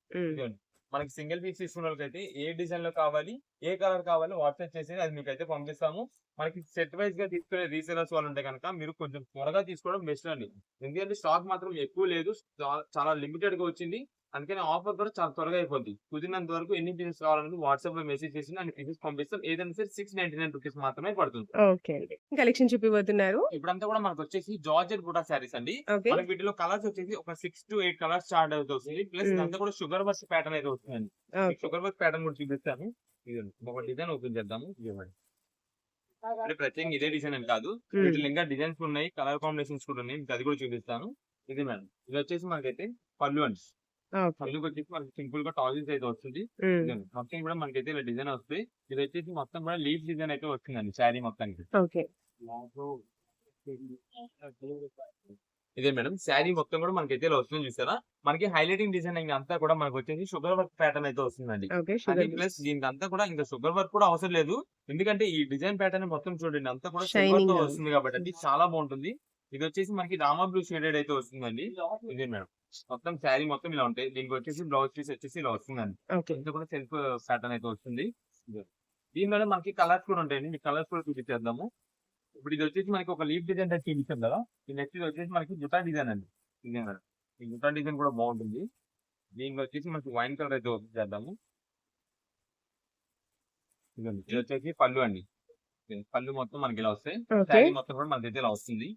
మనకి సింగిల్ పీస్ తీసుకున్న వాళ్ళకైతే ఏ డిజైన్ లో కావాలి, ఏ కలర్ కావాలి వాట్సాప్ చేసి అది మీకు అయితే పంపిస్తాము. మనకి సెట్ వైజ్ గా తీసుకునే రీసేలర్స్ వాళ్ళు ఉంటే కనుక మీరు కొంచెం త్వరగా తీసుకోవడం బెస్ట్ అండి. ఎందుకంటే స్టాక్ మాత్రం ఎక్కువ లేదు, చాలా లిమిటెడ్ గా వచ్చింది. అందుకని ఆఫర్ కూడా చాలా త్వరగా అయిపోద్ది. కుదిరినంత వరకు ఎన్ని పీసెస్ కావాలనేది వాట్సాప్ లో మెసేజ్ చేసి అన్ని పీసెస్ పంపిస్తాం. ఏదైనా సరే 699 రూపీస్ మాత్రమే పడుతుంది. కలెక్షన్ చూపిపోతున్నారు. ఇప్పుడంతా కూడా మనకు వచ్చేసి జార్జెట్ బుటా శారీస్ అండి. మనకి వీటిలో కలర్స్ వచ్చేసి ఒక 6 to 8 కలర్స్ స్టార్ట్ అయితే వస్తుంది. ప్లస్ ఇదంతా కూడా షుగర్ వర్క్ ప్యాటర్న్ అయితే వస్తుందండి. షుగర్ వర్క్ ప్యాటర్న్ కూడా చూపిస్తాను. ఒక డిజైన్ ఓపెన్ చేద్దాము. అంటే ప్రత్యేకంగా ఇదే డిజైన్ అని కాదు, వీటిలో ఇంకా డిజైన్స్ ఉన్నాయి, కలర్ కాంబినేషన్స్ కూడా ఉన్నాయి. అది కూడా చూపిస్తాను. ఇది మేడం, ఇది వచ్చేసి మనకైతే పళ్ళు అండి. పళ్ళుకి వచ్చేసి మనకి సింపుల్ గా టాజిల్స్ అయితే వస్తుంది. మొత్తం కూడా మనకైతే ఇలా డిజైన్ వస్తుంది. ఇది వచ్చేసి మొత్తం కూడా లీఫ్ డిజైన్ అయితే వస్తుందండి శారీ మొత్తానికి. ఇదే మేడం శారీ మొత్తం కూడా మనకైతే ఇలా వస్తుంది. చూసారా, మనకి హైలైటింగ్ డిజైన్ అంతా కూడా మనకు వచ్చేసి షుగర్ వర్క్ ప్యాటర్న్ అయితే వస్తుందండి. ప్లస్ దీనికి అంతా కూడా ఇంకా షుగర్ వర్క్ కూడా అవసరం లేదు, ఎందుకంటే ఈ డిజైన్ ప్యాటర్న్ మొత్తం చూడండి అంతా కూడా సిల్వర్ తో వస్తుంది కాబట్టి అది చాలా బాగుంటుంది. ఇది వచ్చేసి మనకి రామా బ్లూ షేడెడ్ అయితే వస్తుందండి. ఇదే మేడం మొత్తం శారీ మొత్తం ఇలా ఉంటాయి. దీనికి వచ్చేసి బ్లౌజ్ పీస్ వచ్చేసి ఇలా వస్తుందండి. ఇది కూడా సెల్ఫ్ ప్యాటర్న్ అయితే వస్తుంది. దీనిలోనే మనకి కలర్స్ కూడా ఉంటాయండి, మీకు కలర్స్ కూడా చూపించేద్దాము. ఇప్పుడు ఇది వచ్చేసి మనకి ఒక లీఫ్ డిజైన్ అయితే చూపించాం కదా, ఈ నెక్స్ట్ ఇది వచ్చేసి మనకి జుటా డిజైన్ అండి. ఇదే మేడం, ఈ జుటా డిజైన్ కూడా బాగుంటుంది. దీనికి వచ్చేసి మనకి వైన్ కలర్ అయితే ఓపెన్ చేద్దాము. ఇది వచ్చేసి పళ్ళు అండి. పళ్ళు మొత్తం మనకి ఇలా వస్తాయి. శారీ మొత్తం కూడా మనకైతే ఇలా వస్తుంది.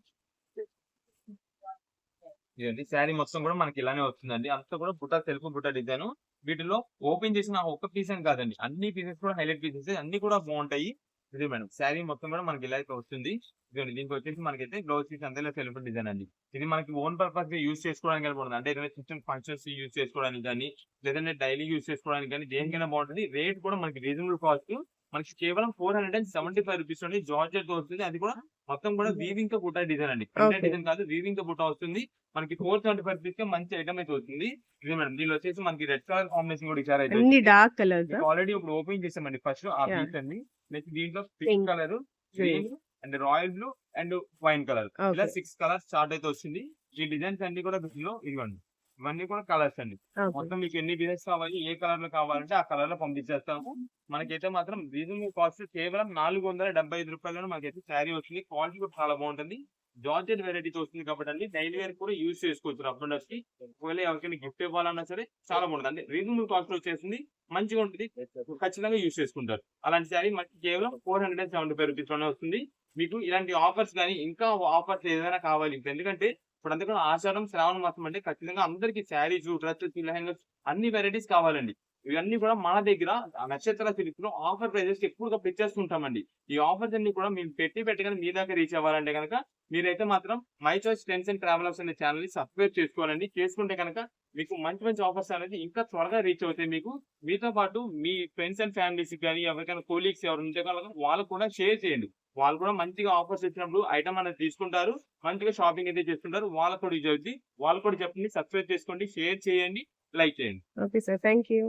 ఇదండి శారీ మొత్తం కూడా మనకి ఇలానే వస్తుందండి. అంతా కూడా బుట్ట సెల్ఫ్ బుట్ట డిజైన్. వీటిలో ఓపెన్ చేసిన ఒక్క పీస్ అని కాదండి, అన్ని పీసెస్ కూడా హైలైట్ పీసెస్, అన్ని కూడా బాగుంటాయి. ఇది మేడం శారీ మొత్తం కూడా మనకి ఇలా అయితే వస్తుంది. ఇదండి, దీనికి వచ్చేసి మనకైతే బ్లౌజ్ పీస్ అంతా ఇలా సెల్ఫ్ డిజైన్ అండి. ఇది మనకి ఓన్ పర్పస్ గా యూజ్ చేసుకోవడానికి బాగుంటుంది. అంటే ఏదైనా చిన్న ఫంక్షన్స్ యూజ్ చేసుకోవడానికి కానీ, లేదంటే డైలీ యూజ్ చేసుకోవడానికి కానీ, దేనికైనా బాగుంటుంది. రేట్ కూడా మనకి రీజనబుల్ కాస్ట్, మనకి కేవలం 475 రూపీస్ అండి. జార్జెట్ వస్తుంది, అది కూడా మొత్తం కూడా వీవింగ్ తో బుట్ట డిజైన్ అండి. ప్రింటెడ్ డిజైన్ కాదు, వీవింగ్ తో బుట్ట వస్తుంది. మనకి 475 రూపీస్ కి మంచి ఐటమ్ అయితే వస్తుంది. ఇది మేడం, దీనిలో వచ్చేసి మనకి రెడ్ కలర్ కాంబినేషన్ కూడా ఇచ్చారు. ఆల్రెడీ ఇప్పుడు ఓపెన్ చేసామండి ఫస్ట్ ఆ పీస్ అండి. నెక్స్ట్ దీంట్లో pink colour, green and royal blue and wine colour, ఇలా 6 కలర్స్ స్టార్ట్ అయితే వస్తుంది. ఈ డిజైన్స్ అన్ని కూడా వీటిలో ఇవ్వండి, ఇవన్నీ కూడా కలర్స్ అండి. మొత్తం మీకు ఎన్ని డిజైన్స్ కావాలి, ఏ కలర్ లో కావాలంటే ఆ కలర్ లో పంపించేస్తాము. మనకైతే మాత్రం రీజనబుల్ కాస్ట్ కేవలం 475 రూపాయలు మనకైతే శారీ వస్తుంది. క్వాలిటీ కూడా చాలా బాగుంటుంది. జార్జెట్ వెరైటీస్ వస్తుంది కాబట్టి అండి డైలీ వేర్ కూడా యూజ్ చేసుకోవచ్చు. రఫ్ కి ఒకవేళ ఎవరికైనా గిఫ్ట్ ఇవ్వాలన్నా సరే చాలా బాగుంటుంది. అంటే రీజనబుల్ కాస్ట్ వచ్చేసింది, మంచిగా ఉంటుంది, ఖచ్చితంగా యూజ్ చేసుకుంటారు. అలాంటి శారీ మనకి కేవలం 475 రూపీస్ లోనే వస్తుంది. మీకు ఇలాంటి ఆఫర్స్ కానీ ఇంకా ఆఫర్స్ ఏదైనా కావాలి, ఎందుకంటే ఇప్పుడు అంతా కూడా ఆషాఢం శ్రావణ మాసం అంటే ఖచ్చితంగా అందరికి శారీస్, డ్రెస్సెస్, లెహంగాస్ అన్ని వెరైటీస్ కావాలండి. ఇవన్నీ కూడా మన దగ్గర నక్షత్ర సిరీస్ లో ఆఫర్ ప్రైజెస్ ఎక్కువగా పెట్టేస్తుంటామండి. ఈ ఆఫర్స్ అన్ని కూడా మేము పెట్టగానే మీ దగ్గర రీచ్ అవ్వాలంటే కనుక మీరైతే మాత్రం my choice trends and travellers అనే ఛానల్ ని సబ్స్క్రైబ్ చేసుకోవాలండి. చేసుకుంటే కనుక మీకు మంచి మంచి ఆఫర్స్ అనేది ఇంకా త్వరగా రీచ్ అవుతాయి. మీతో పాటు మీ ఫ్రెండ్స్ అండ్ ఫ్యామిలీస్ కానీ ఎవరికైనా కొలీగ్స్ ఎవరు ఉంటే కనుక వాళ్ళకు కూడా షేర్ చేయండి. వాళ్ళు కూడా మంచిగా ఆఫర్స్ ఇచ్చినప్పుడు ఐటమ్ అనేది తీసుకుంటారు, మంచిగా షాపింగ్ అయితే చేస్తుంటారు. వాళ్ళకు కూడా యూజ్ అవుతుంది. వాళ్ళు కూడా చెప్పండి, సబ్స్క్రైబ్ చేసుకోండి, షేర్ చేయండి, లైక్ చేయండి. Okay sir, thank you.